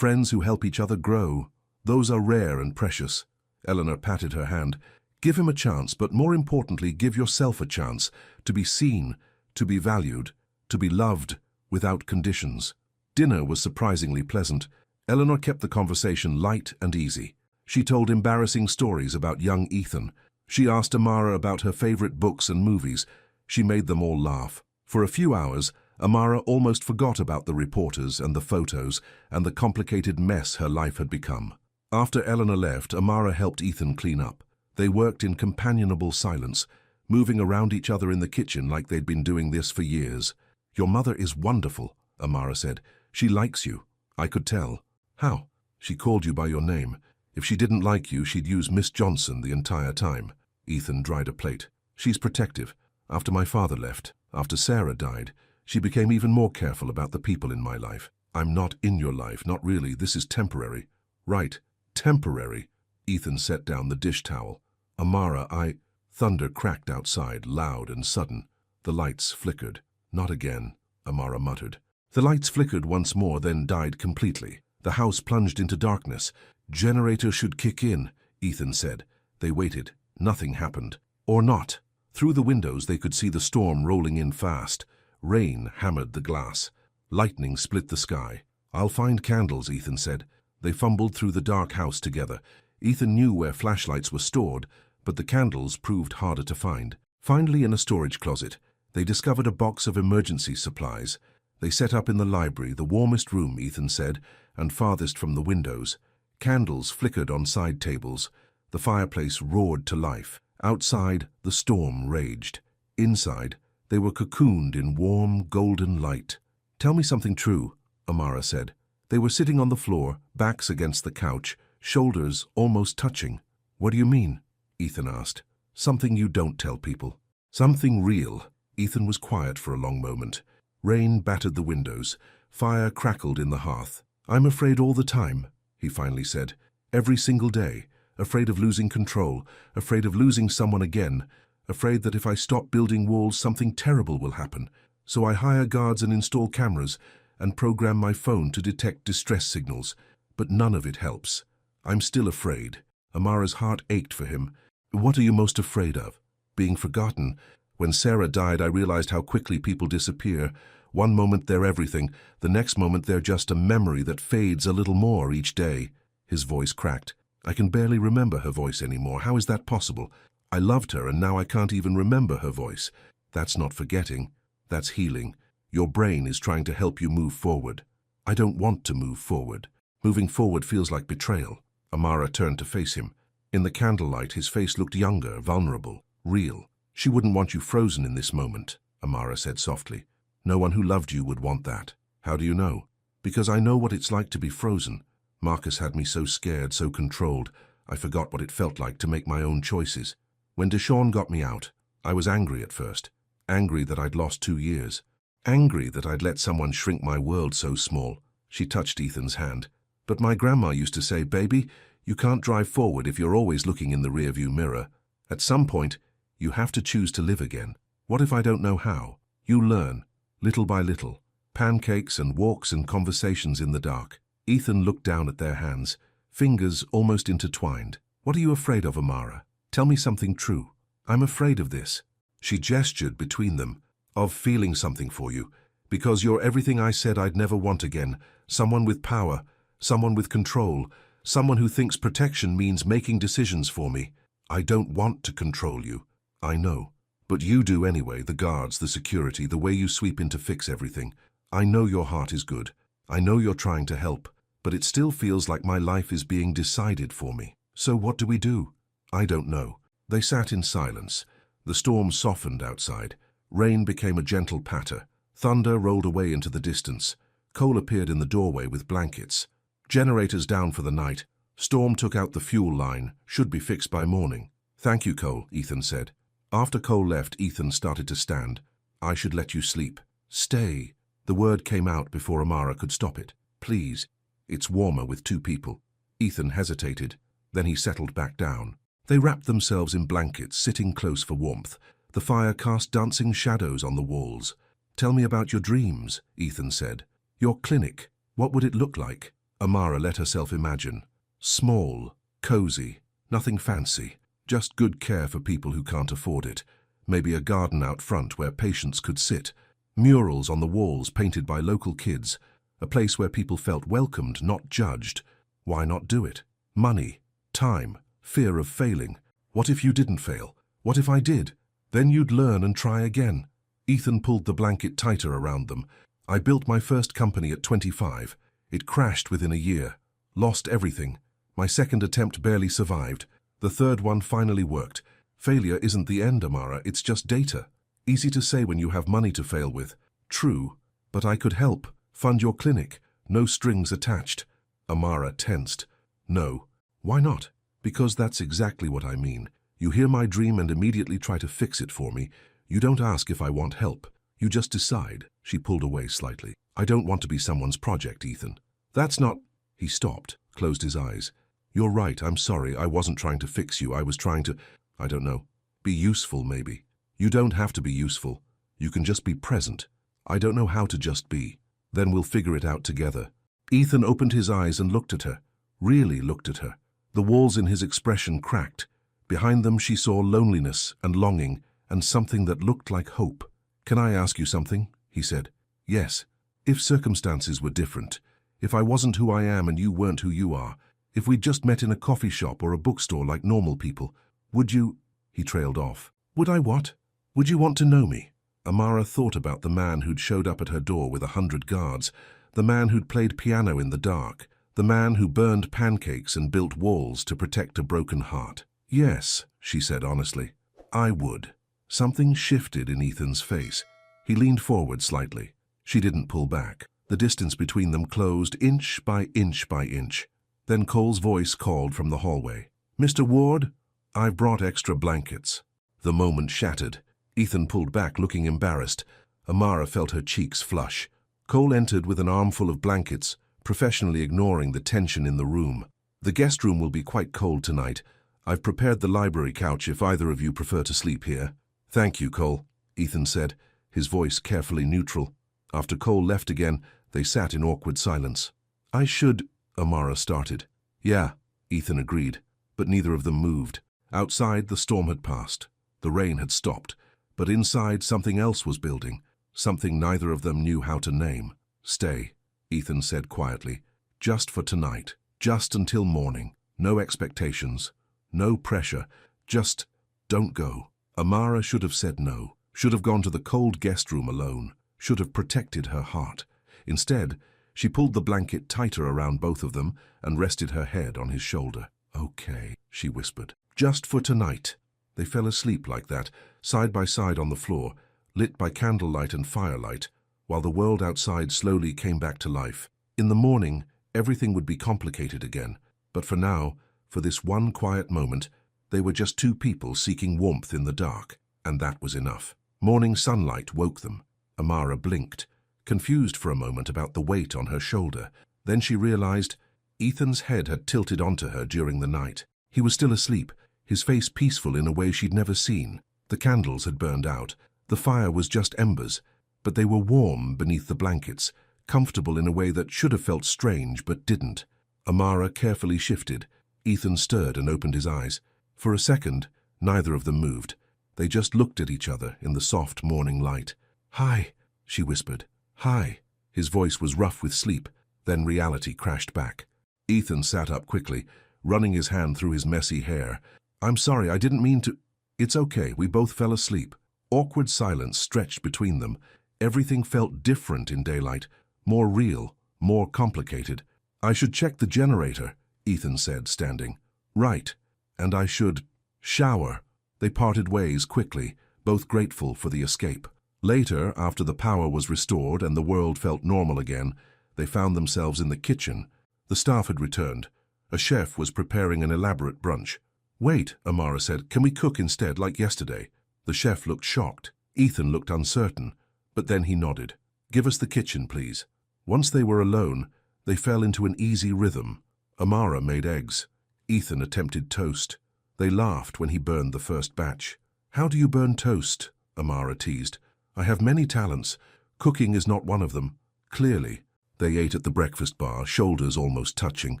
who help each other grow, those are rare and precious." Eleanor patted her hand. "Give him a chance, but more importantly, give yourself a chance to be seen, to be valued, to be loved, without conditions." Dinner was surprisingly pleasant. Eleanor kept the conversation light and easy. She told embarrassing stories about young Ethan. She asked Amara about her favorite books and movies. She made them all laugh. For a few hours, Amara almost forgot about the reporters and the photos and the complicated mess her life had become. After Eleanor left, Amara helped Ethan clean up. They worked in companionable silence, moving around each other in the kitchen like they'd been doing this for years. "Your mother is wonderful," Amara said. "She likes you. I could tell." "How?" "She called you by your name. If she didn't like you, she'd use Miss Johnson the entire time." Ethan dried a plate. "She's protective. After my father left, after Sarah died, she became even more careful about the people in my life." "I'm not in your life, not really. This is temporary." "Right, temporary." Ethan set down the dish towel. "Amara, Thunder cracked outside, loud and sudden. The lights flickered. "Not again," Amara muttered. The lights flickered once more, then died completely. The house plunged into darkness. "Generator should kick in," Ethan said. They waited. Nothing happened. Or not. Through the windows they could see the storm rolling in fast. Rain hammered the glass. Lightning split the sky. "I'll find candles," Ethan said. They fumbled through the dark house together. Ethan knew where flashlights were stored, but the candles proved harder to find. Finally, in a storage closet, they discovered a box of emergency supplies. They set up in the library, the warmest room, Ethan said, and farthest from the windows. Candles flickered on side tables. The fireplace roared to life. Outside, the storm raged. Inside, they were cocooned in warm, golden light. "Tell me something true," Amara said. They were sitting on the floor, backs against the couch, shoulders almost touching. "What do you mean?" Ethan asked. "Something you don't tell people." "Something real." Ethan was quiet for a long moment. Rain battered the windows. Fire crackled in the hearth. "I'm afraid all the time," he finally said. "Every single day. Afraid of losing control. Afraid of losing someone again. Afraid that if I stop building walls, something terrible will happen. So I hire guards and install cameras and program my phone to detect distress signals. But none of it helps. I'm still afraid." Amara's heart ached for him. "What are you most afraid of?" "Being forgotten. When Sarah died, I realized how quickly people disappear. One moment they're everything, the next moment they're just a memory that fades a little more each day." His voice cracked. "I can barely remember her voice anymore. How is that possible? I loved her and now I can't even remember her voice." "That's not forgetting. That's healing. Your brain is trying to help you move forward." "I don't want to move forward. Moving forward feels like betrayal." Amara turned to face him. In the candlelight, his face looked younger, vulnerable, real. "She wouldn't want you frozen in this moment," Amara said softly. "No one who loved you would want that." "How do you know?" "Because I know what it's like to be frozen. Marcus had me so scared, so controlled, I forgot what it felt like to make my own choices. When Deshawn got me out, I was angry at first. Angry that I'd lost 2 years. Angry that I'd let someone shrink my world so small." She touched Ethan's hand. But my grandma used to say, baby, you can't drive forward if you're always looking in the rearview mirror. At some point, you have to choose to live again. What if I don't know how? You learn, little by little. Pancakes and walks and conversations in the dark. Ethan looked down at their hands, fingers almost intertwined. What are you afraid of, Amara? Tell me something true. I'm afraid of this. She gestured between them, of feeling something for you, because you're everything I said I'd never want again. Someone with power, someone with control, someone who thinks protection means making decisions for me. I don't want to control you. I know. But you do anyway, the guards, the security, the way you sweep in to fix everything. I know your heart is good. I know you're trying to help, but it still feels like my life is being decided for me. So what do we do? I don't know. They sat in silence. The storm softened outside. Rain became a gentle patter. Thunder rolled away into the distance. Cole appeared in the doorway with blankets. Generators down for the night. Storm took out the fuel line. Should be fixed by morning. Thank you, Cole, Ethan said. After Cole left, Ethan started to stand. I should let you sleep. Stay. The word came out before Amara could stop it. Please. It's warmer with two people. Ethan hesitated. Then he settled back down. They wrapped themselves in blankets, sitting close for warmth. The fire cast dancing shadows on the walls. Tell me about your dreams, Ethan said. Your clinic. What would it look like? Amara let herself imagine. Small, cozy, nothing fancy. Just good care for people who can't afford it. Maybe a garden out front where patients could sit. Murals on the walls painted by local kids. A place where people felt welcomed, not judged. Why not do it? Money, time, fear of failing. What if you didn't fail? What if I did? Then you'd learn and try again. Ethan pulled the blanket tighter around them. I built my first company at 25. It crashed within a year. Lost everything. My second attempt barely survived. The third one finally worked. Failure isn't the end, Amara, it's just data. Easy to say when you have money to fail with. True, but I could help. Fund your clinic. No strings attached. Amara tensed. No. Why not? Because that's exactly what I mean. You hear my dream and immediately try to fix it for me. You don't ask if I want help. You just decide. She pulled away slightly. I don't want to be someone's project, Ethan. That's not... He stopped, closed his eyes. You're right, I'm sorry. I wasn't trying to fix you. I was trying to, I don't know, be useful maybe. You don't have to be useful. You can just be present. I don't know how to just be. Then we'll figure it out together. Ethan opened his eyes and looked at her. Really looked at her. The walls in his expression cracked. Behind them she saw loneliness and longing and something that looked like hope. Can I ask you something? He said. Yes. If circumstances were different, if I wasn't who I am and you weren't who you are, if we'd just met in a coffee shop or a bookstore like normal people, would you... He trailed off. Would I what? Would you want to know me? Amara thought about the man who'd showed up at her door with 100 guards, the man who'd played piano in the dark, the man who burned pancakes and built walls to protect a broken heart. Yes, she said honestly. I would. Something shifted in Ethan's face. He leaned forward slightly. She didn't pull back. The distance between them closed inch by inch by inch. Then Cole's voice called from the hallway. Mr. Ward, I've brought extra blankets. The moment shattered. Ethan pulled back, looking embarrassed. Amara felt her cheeks flush. Cole entered with an armful of blankets, professionally ignoring the tension in the room. The guest room will be quite cold tonight. I've prepared the library couch if either of you prefer to sleep here. Thank you, Cole, Ethan said, his voice carefully neutral. After Cole left again, they sat in awkward silence. I should... Amara started. Yeah, Ethan agreed, but neither of them moved. Outside, the storm had passed. The rain had stopped, but inside something else was building, something neither of them knew how to name. Stay, Ethan said quietly. Just for tonight. Just until morning. No expectations. No pressure. Just don't go. Amara should have said no. Should have gone to the cold guest room alone. Should have protected her heart. Instead, she pulled the blanket tighter around both of them and rested her head on his shoulder. Okay, she whispered. Just for tonight. They fell asleep like that, side by side on the floor, lit by candlelight and firelight, while the world outside slowly came back to life. In the morning, everything would be complicated again, but for now, for this one quiet moment, they were just two people seeking warmth in the dark, and that was enough. Morning sunlight woke them. Amara blinked. confused for a moment about the weight on her shoulder. Then she realized Ethan's head had tilted onto her during the night. He was still asleep, his face peaceful in a way she'd never seen. The candles had burned out. The fire was just embers, but they were warm beneath the blankets, comfortable in a way that should have felt strange but didn't. Amara carefully shifted. Ethan stirred and opened his eyes. For a second, neither of them moved. They just looked at each other in the soft morning light. "Hi," she whispered. "Hi." His voice was rough with sleep. Then reality crashed back. Ethan sat up quickly, running his hand through his messy hair. "I'm sorry, I didn't mean to—" "It's okay, we both fell asleep." Awkward silence stretched between them. Everything felt different in daylight, more real, more complicated. "I should check the generator," Ethan said, standing. "Right. And I should shower." They parted ways quickly, both grateful for the escape. Later, after the power was restored and the world felt normal again, they found themselves in the kitchen. The staff had returned. A chef was preparing an elaborate brunch. "Wait," Amara said, "can we cook instead, like yesterday?" The chef looked shocked. Ethan looked uncertain, but then he nodded. "Give us the kitchen, please." Once they were alone, they fell into an easy rhythm. Amara made eggs. Ethan attempted toast. They laughed when he burned the first batch. "How do you burn toast?" Amara teased. "I have many talents. Cooking is not one of them." Clearly. They ate at the breakfast bar, shoulders almost touching.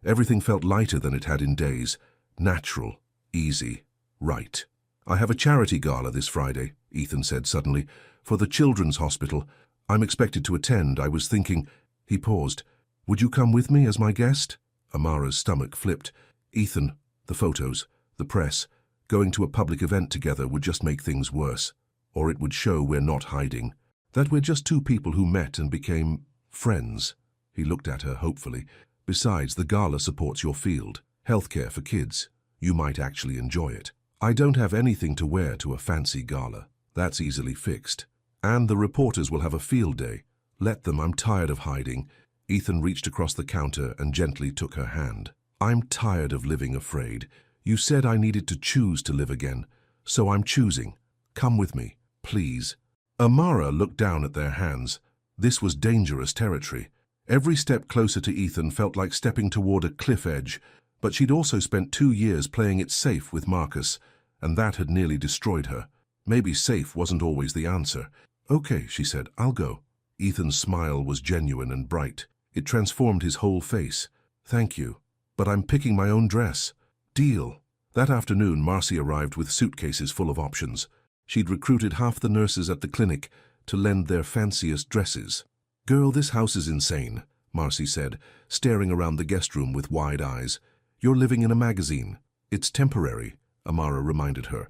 Everything felt lighter than it had in days. Natural. Easy. Right. "I have a charity gala this Friday," Ethan said suddenly, "for the Children's Hospital. I'm expected to attend. I was thinking—" He paused. "Would you come with me as my guest?" Amara's stomach flipped. "Ethan, the photos, the press, going to a public event together would just make things worse. Or it would show we're not hiding. That we're just two people who met and became friends." He looked at her hopefully. "Besides, the gala supports your field. Healthcare for kids. You might actually enjoy it. I don't have anything to wear to a fancy gala. That's easily fixed. And the reporters will have a field day. Let them, I'm tired of hiding." Ethan reached across the counter and gently took her hand. "I'm tired of living afraid. You said I needed to choose to live again. So I'm choosing. Come with me, please." Amara looked down at their hands. This was dangerous territory. Every step closer to Ethan felt like stepping toward a cliff edge, but she'd also spent 2 years playing it safe with Marcus, and that had nearly destroyed her. Maybe safe wasn't always the answer. "Okay," she said, "I'll go." Ethan's smile was genuine and bright. It transformed his whole face. "Thank you. But I'm picking my own dress." "Deal." That afternoon, Marcy arrived with suitcases full of options. She'd recruited half the nurses at the clinic to lend their fanciest dresses. "Girl, this house is insane," Marcy said, staring around the guest room with wide eyes. "You're living in a magazine." "It's temporary," Amara reminded her.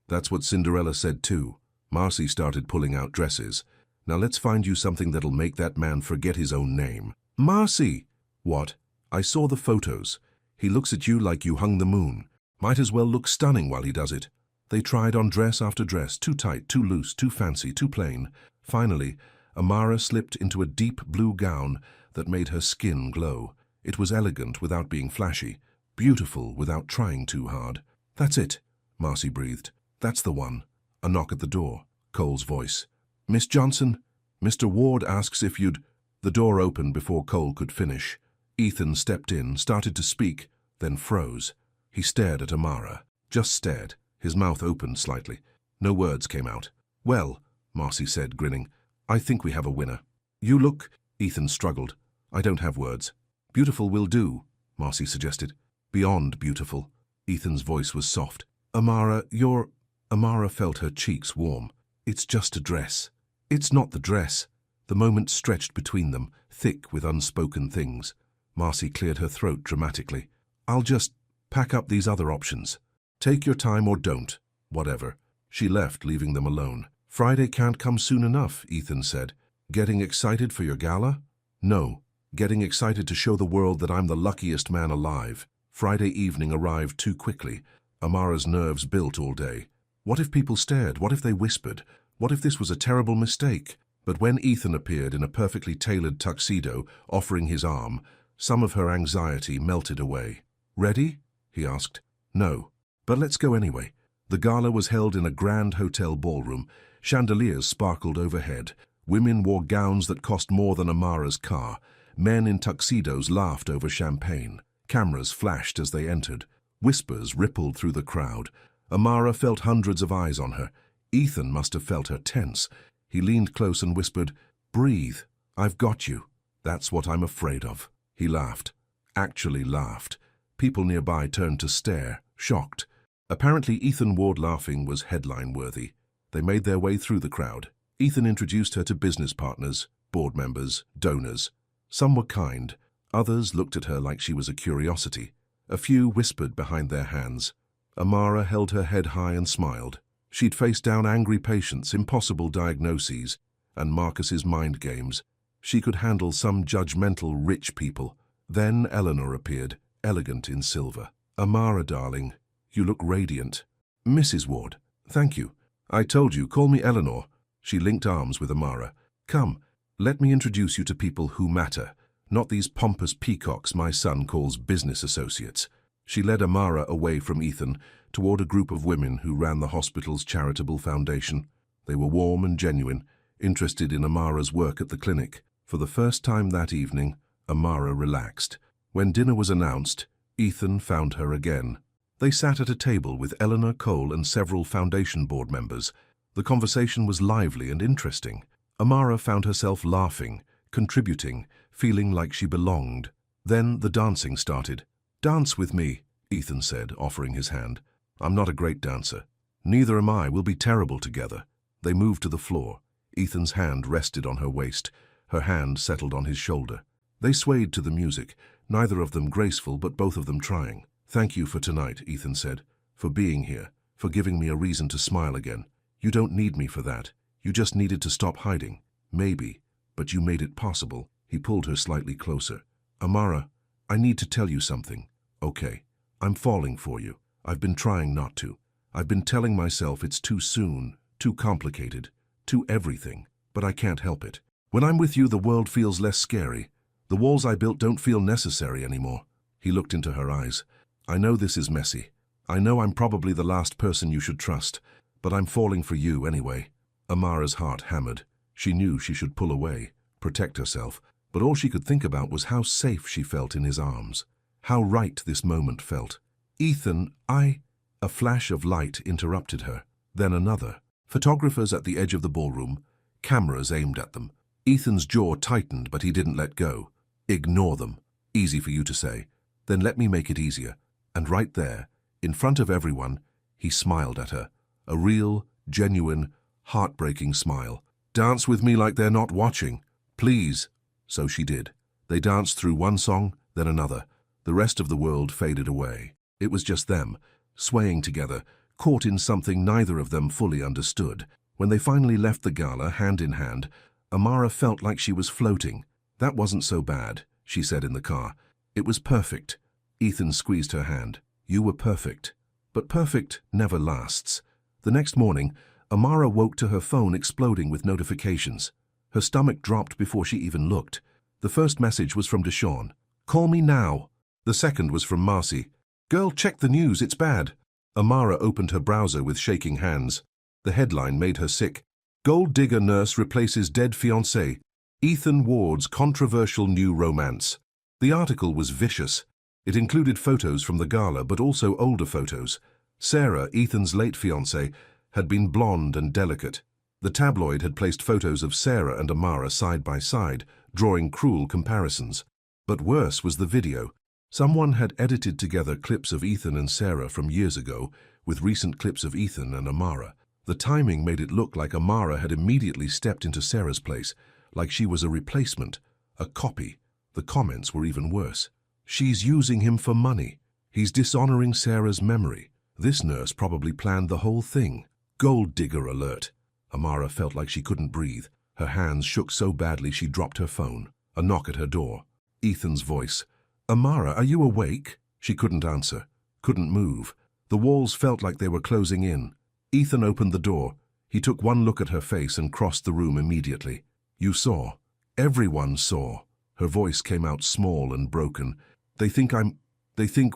That's what Cinderella said too." Marcy started pulling out dresses. "Now let's find you something that'll make that man forget his own name." "Marcy!" "What?" "I saw the photos. He looks at you like you hung the moon. Might as well look stunning while he does it." They tried on dress after dress, too tight, too loose, too fancy, too plain. Finally, Amara slipped into a deep blue gown that made her skin glow. It was elegant without being flashy, beautiful without trying too hard. "That's it," Marcy breathed. "That's the one." A knock at the door. Cole's voice. "Miss Johnson, Mr. Ward asks if you'd—" The door opened before Cole could finish. Ethan stepped in, started to speak, then froze. He stared at Amara. Just stared. His mouth opened slightly. No words came out. "Well," Marcy said, grinning, "I think we have a winner." "You look—" Ethan struggled. "I don't have words." "Beautiful will do," Marcy suggested. "Beyond beautiful." Ethan's voice was soft. "Amara, you're—" Amara felt her cheeks warm. "It's just a dress." "It's not the dress." The moment stretched between them, thick with unspoken things. Marcy cleared her throat dramatically. "I'll just pack up these other options. Take your time or don't. Whatever." She left, leaving them alone. "Friday can't come soon enough," Ethan said. "Getting excited for your gala?" "No. Getting excited to show the world that I'm the luckiest man alive." Friday evening arrived too quickly. Amara's nerves built all day. What if people stared? What if they whispered? What if this was a terrible mistake? But when Ethan appeared in a perfectly tailored tuxedo, offering his arm, some of her anxiety melted away. "Ready?" he asked. "No. But let's go anyway." The gala was held in a grand hotel ballroom. Chandeliers sparkled overhead. Women wore gowns that cost more than Amara's car. Men in tuxedos laughed over champagne. Cameras flashed as they entered. Whispers rippled through the crowd. Amara felt hundreds of eyes on her. Ethan must have felt her tense. He leaned close and whispered, "Breathe. I've got you." "That's what I'm afraid of." He laughed. Actually laughed. People nearby turned to stare, shocked. Apparently Ethan Ward laughing was headline-worthy. They made their way through the crowd. Ethan introduced her to business partners, board members, donors. Some were kind. Others looked at her like she was a curiosity. A few whispered behind their hands. Amara held her head high and smiled. She'd faced down angry patients, impossible diagnoses, and Marcus's mind games. She could handle some judgmental rich people. Then Eleanor appeared, elegant in silver. "Amara, darling, you look radiant." "Mrs. Ward, thank you. I told you, call me Eleanor." She linked arms with Amara. "Come, let me introduce you to people who matter, not these pompous peacocks my son calls business associates." She led Amara away from Ethan toward a group of women who ran the hospital's charitable foundation. They were warm and genuine, interested in Amara's work at the clinic. For the first time that evening, Amara relaxed. When dinner was announced, Ethan found her again. They sat at a table with Eleanor Cole and several foundation board members. The conversation was lively and interesting. Amara found herself laughing, contributing, feeling like she belonged. Then the dancing started. "Dance with me," Ethan said, offering his hand. "I'm not a great dancer." "Neither am I. We'll be terrible together." They moved to the floor. Ethan's hand rested on her waist. Her hand settled on his shoulder. They swayed to the music, neither of them graceful, but both of them trying. "Thank you for tonight," Ethan said, "for being here, for giving me a reason to smile again. You don't need me for that. You just needed to stop hiding. Maybe, but you made it possible." He pulled her slightly closer. "Amara, I need to tell you something." "Okay. I'm falling for you. I've been trying not to. I've been telling myself it's too soon, too complicated, too everything, but I can't help it. When I'm with you, the world feels less scary. The walls I built don't feel necessary anymore." He looked into her eyes. "I know this is messy. I know I'm probably the last person you should trust, but I'm falling for you anyway." Amara's heart hammered. She knew she should pull away, protect herself, but all she could think about was how safe she felt in his arms. How right this moment felt. "Ethan, A flash of light interrupted her, then another. Photographers at the edge of the ballroom, cameras aimed at them. Ethan's jaw tightened, but he didn't let go. "Ignore them." Easy for you to say. Then let me make it easier. And right there, in front of everyone, he smiled at her. A real, genuine, heartbreaking smile. "Dance with me like they're not watching. Please." So she did. They danced through one song, then another. The rest of the world faded away. It was just them, swaying together, caught in something neither of them fully understood. When they finally left the gala, hand in hand, Amara felt like she was floating. "That wasn't so bad," she said in the car. "It was perfect." Ethan squeezed her hand. "You were perfect." But perfect never lasts. The next morning, Amara woke to her phone exploding with notifications. Her stomach dropped before she even looked. The first message was from Deshawn. "Call me now." The second was from Marcy. "Girl, check the news, it's bad." Amara opened her browser with shaking hands. The headline made her sick. "Gold digger nurse replaces dead fiancé. Ethan Ward's controversial new romance." The article was vicious. It included photos from the gala, but also older photos. Sarah, Ethan's late fiancée, had been blonde and delicate. The tabloid had placed photos of Sarah and Amara side by side, drawing cruel comparisons. But worse was the video. Someone had edited together clips of Ethan and Sarah from years ago with recent clips of Ethan and Amara. The timing made it look like Amara had immediately stepped into Sarah's place, like she was a replacement, a copy. The comments were even worse. "She's using him for money. He's dishonoring Sarah's memory. This nurse probably planned the whole thing. Gold digger alert." Amara felt like she couldn't breathe. Her hands shook so badly she dropped her phone. A knock at her door. Ethan's voice. "Amara, are you awake?" She couldn't answer, couldn't move. The walls felt like they were closing in. Ethan opened the door. He took one look at her face and crossed the room immediately. "You saw." "Everyone saw." Her voice came out small and broken. They think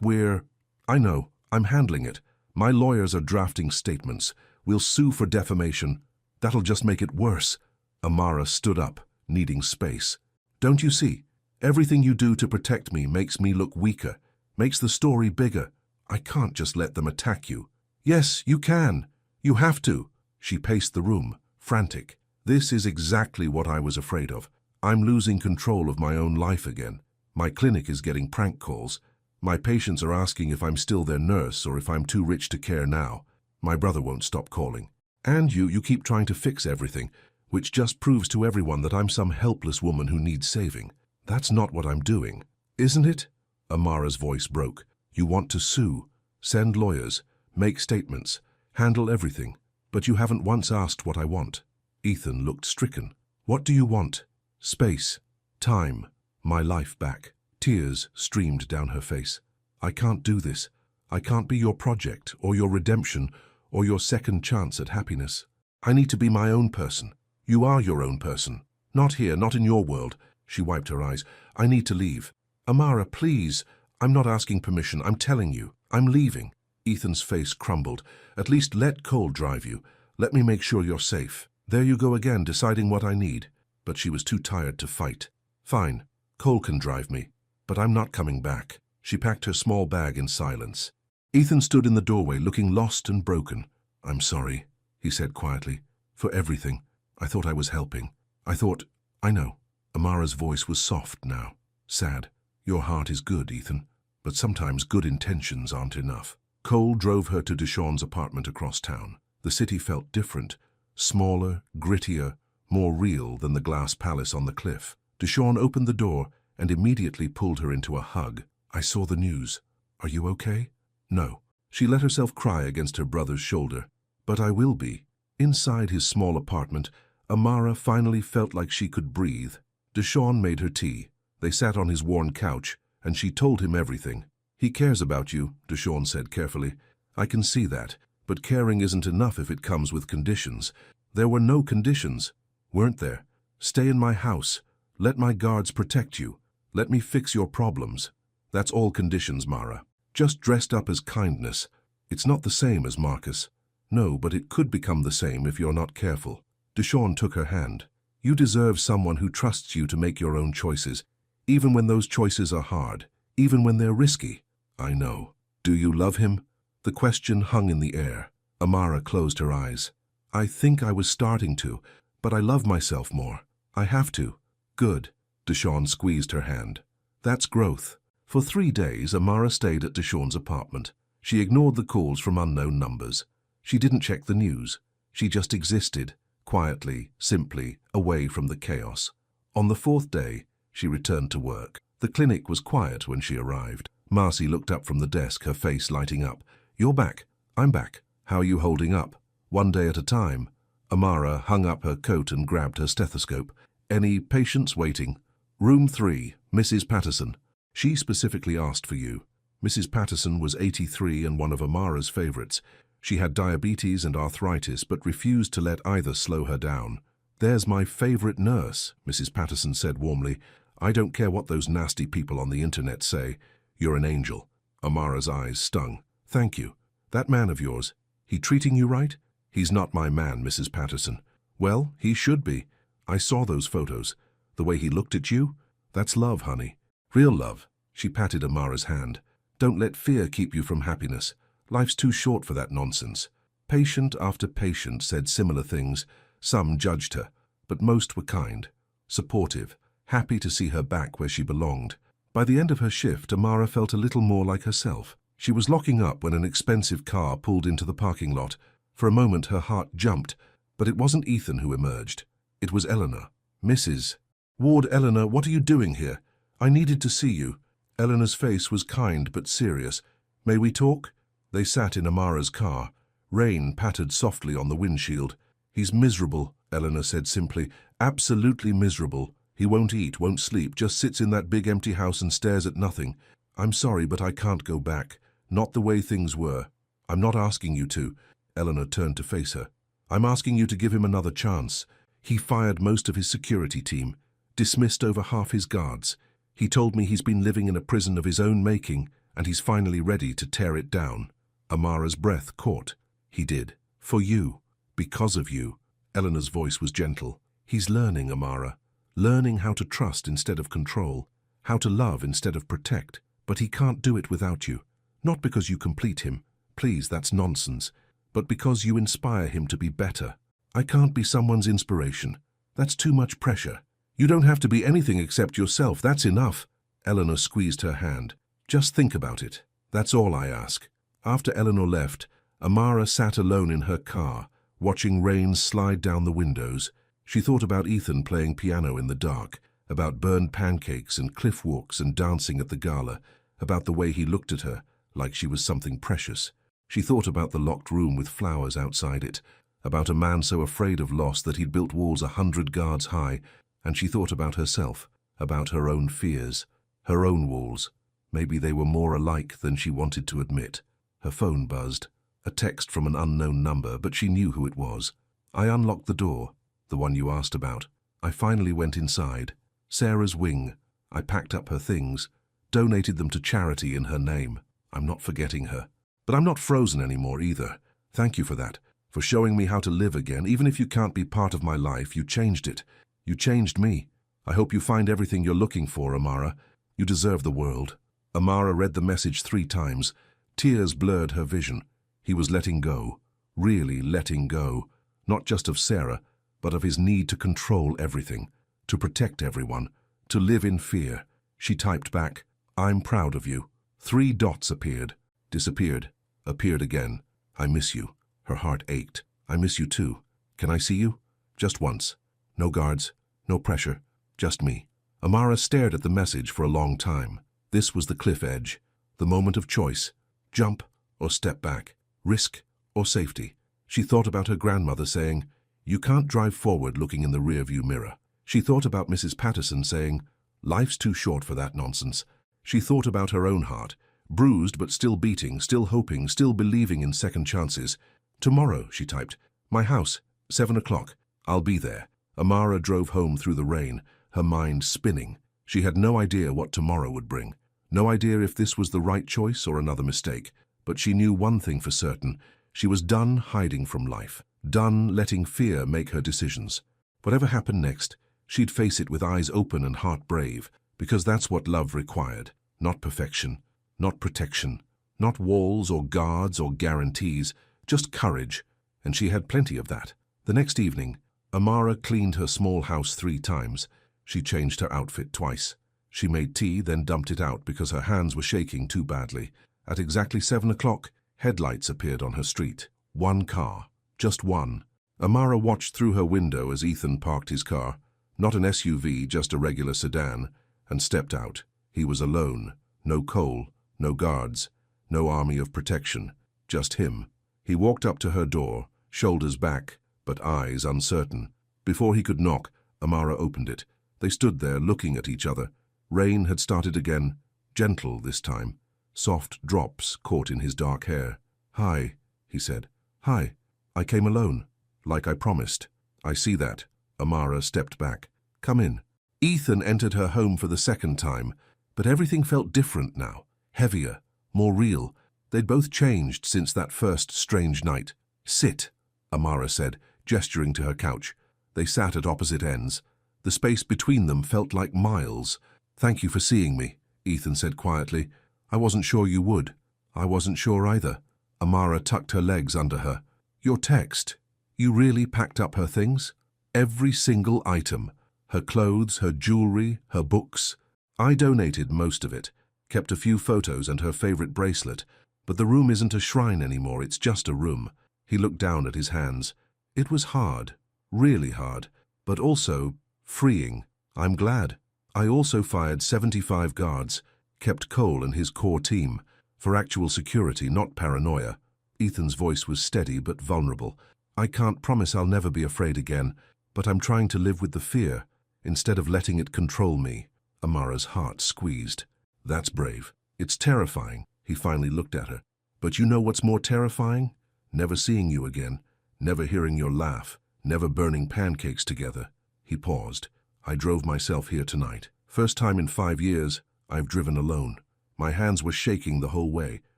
we're... "I know. I'm handling it. My lawyers are drafting statements. We'll sue for defamation. That'll just make it worse." Amara stood up, needing space. Don't you see? Everything you do to protect me makes me look weaker, makes the story bigger. I can't just let them attack you. Yes, you can. You have to. She paced the room, frantic. This is exactly what I was afraid of. I'm losing control of my own life again. My clinic is getting prank calls. My patients are asking if I'm still their nurse or if I'm too rich to care now. My brother won't stop calling. And you keep trying to fix everything, which just proves to everyone that I'm some helpless woman who needs saving. That's not what I'm doing, isn't it? Amara's voice broke. You want to sue, send lawyers, make statements, handle everything, but you haven't once asked what I want. Ethan looked stricken. What do you want? Space, time, my life back. Tears streamed down her face. I can't do this. I can't be your project, or your redemption, or your second chance at happiness. I need to be my own person. You are your own person. Not here, not in your world. She wiped her eyes. I need to leave. Amara, please. I'm not asking permission. I'm telling you. I'm leaving. Ethan's face crumbled. At least let Cole drive you. Let me make sure you're safe. There you go again, deciding what I need. But she was too tired to fight. Fine. Cole can drive me. But I'm not coming back. She packed her small bag in silence. Ethan stood in the doorway, looking lost and broken. I'm sorry, he said quietly, for everything. I thought I was helping. I know. Amara's voice was soft now, sad. Your heart is good, Ethan, but sometimes good intentions aren't enough. Cole drove her to Deshawn's apartment across town. The city felt different, smaller, grittier, more real than the glass palace on the cliff. Deshawn opened the door and immediately pulled her into a hug. I saw the news. Are you okay? No. She let herself cry against her brother's shoulder. But I will be. Inside his small apartment, Amara finally felt like she could breathe. Deshawn made her tea. They sat on his worn couch, and she told him everything. He cares about you, Deshawn said carefully. I can see that, but caring isn't enough if it comes with conditions. There were no conditions, weren't there? Stay in my house. Let my guards protect you. Let me fix your problems. That's all conditions, Mara. Just dressed up as kindness. It's not the same as Marcus. No, but it could become the same if you're not careful. Deshawn took her hand. You deserve someone who trusts you to make your own choices, even when those choices are hard, even when they're risky. I know. Do you love him? The question hung in the air. Amara closed her eyes. I think I was starting to, but I love myself more. I have to. Good. Deshawn squeezed her hand. That's growth. For 3 days, Amara stayed at Deshawn's apartment. She ignored the calls from unknown numbers. She didn't check the news. She just existed, quietly, simply, away from the chaos. On the 4th day, she returned to work. The clinic was quiet when she arrived. Marcy looked up from the desk, her face lighting up. You're back. I'm back. How are you holding up? 1 day at a time. Amara hung up her coat and grabbed her stethoscope. Any patients waiting? Room 3, Mrs. Patterson. She specifically asked for you. Mrs. Patterson was 83 and one of Amara's favorites. She had diabetes and arthritis, but refused to let either slow her down. There's my favorite nurse, Mrs. Patterson said warmly. I don't care what those nasty people on the internet say. You're an angel. Amara's eyes stung. Thank you. That man of yours, he treating you right? He's not my man, Mrs. Patterson. Well, he should be. I saw those photos. The way he looked at you? That's love, honey. Real love. She patted Amara's hand. Don't let fear keep you from happiness. Life's too short for that nonsense. Patient after patient said similar things. Some judged her, but most were kind, supportive, happy to see her back where she belonged. By the end of her shift, Amara felt a little more like herself. She was locking up when an expensive car pulled into the parking lot. For a moment, her heart jumped, but it wasn't Ethan who emerged. It was Eleanor. Mrs. Ward, Eleanor, what are you doing here? I needed to see you. Eleanor's face was kind but serious. May we talk? They sat in Amara's car. Rain pattered softly on the windshield. He's miserable, Eleanor said simply. Absolutely miserable. He won't eat, won't sleep, just sits in that big empty house and stares at nothing. I'm sorry, but I can't go back. Not the way things were. I'm not asking you to. Eleanor turned to face her. I'm asking you to give him another chance. He fired most of his security team, dismissed over half his guards. He told me he's been living in a prison of his own making, and he's finally ready to tear it down. Amara's breath caught. He did. For you. Because of you. Eleanor's voice was gentle. He's learning, Amara. Learning how to trust instead of control, how to love instead of protect. But he can't do it without you. Not because you complete him. Please, that's nonsense. But because you inspire him to be better. I can't be someone's inspiration. That's too much pressure. You don't have to be anything except yourself. That's enough. Eleanor squeezed her hand. Just think about it. That's all I ask. After Eleanor left, Amara sat alone in her car, watching rain slide down the windows. She thought about Ethan playing piano in the dark, about burned pancakes and cliff walks and dancing at the gala, about the way he looked at her, like she was something precious. She thought about the locked room with flowers outside it, about a man so afraid of loss that he'd built walls 100 guards high, and she thought about herself, about her own fears, her own walls. Maybe they were more alike than she wanted to admit. Her phone buzzed, a text from an unknown number, but she knew who it was. I unlocked the door, the one you asked about. I finally went inside. Sarah's wing. I packed up her things, donated them to charity in her name. I'm not forgetting her. But I'm not frozen anymore either. Thank you for that, for showing me how to live again. Even if you can't be part of my life, you changed it. You changed me. I hope you find everything you're looking for, Amara. You deserve the world. Amara read the message 3 times. Tears blurred her vision. He was letting go, really letting go, not just of Sarah, but of his need to control everything, to protect everyone, to live in fear. She typed back, I'm proud of you. 3 dots appeared, disappeared, appeared again. I miss you. Her heart ached. I miss you too. Can I see you? Just once. No guards, no pressure, just me. Amara stared at the message for a long time. This was the cliff edge, the moment of choice. Jump or step back, risk or safety. She thought about her grandmother saying, you can't drive forward looking in the rearview mirror. She thought about Mrs. Patterson saying, life's too short for that nonsense. She thought about her own heart, bruised but still beating, still hoping, still believing in second chances. Tomorrow, she typed, my house, 7 o'clock. I'll be there. Amara drove home through the rain, her mind spinning. She had no idea what tomorrow would bring. No idea if this was the right choice or another mistake. But she knew one thing for certain. She was done hiding from life. Done letting fear make her decisions. Whatever happened next, she'd face it with eyes open and heart brave, because that's what love required. Not perfection, not protection, not walls or guards or guarantees, just courage, and she had plenty of that. The next evening, Amara cleaned her small house 3 times. She changed her outfit twice. She made tea, then dumped it out because her hands were shaking too badly. At exactly 7 o'clock, headlights appeared on her street. 1 car. Just one. Amara watched through her window as Ethan parked his car, not an SUV, just a regular sedan, and stepped out. He was alone. No Cole, no guards, no army of protection, just him. He walked up to her door, shoulders back, but eyes uncertain. Before he could knock, Amara opened it. They stood there looking at each other. Rain had started again, gentle this time. Soft drops caught in his dark hair. Hi, he said. Hi. I came alone, like I promised. I see that. Amara stepped back. Come in. Ethan entered her home for the second time, but everything felt different now. Heavier, more real. They'd both changed since that first strange night. Sit, Amara said, gesturing to her couch. They sat at opposite ends. The space between them felt like miles. Thank you for seeing me, Ethan said quietly. I wasn't sure you would. I wasn't sure either. Amara tucked her legs under her. Your text. You really packed up her things? Every single item. Her clothes, her jewelry, her books. I donated most of it. Kept a few photos and her favorite bracelet. But the room isn't a shrine anymore, it's just a room. He looked down at his hands. It was hard. Really hard. But also freeing. I'm glad. I also fired 75 guards. Kept Cole and his core team. For actual security, not paranoia. Ethan's voice was steady but vulnerable. I can't promise I'll never be afraid again, but I'm trying to live with the fear, instead of letting it control me. Amara's heart squeezed. That's brave. It's terrifying. He finally looked at her. But you know what's more terrifying? Never seeing you again, never hearing your laugh, never burning pancakes together. He paused. I drove myself here tonight. First time in 5 years, I've driven alone. My hands were shaking the whole way,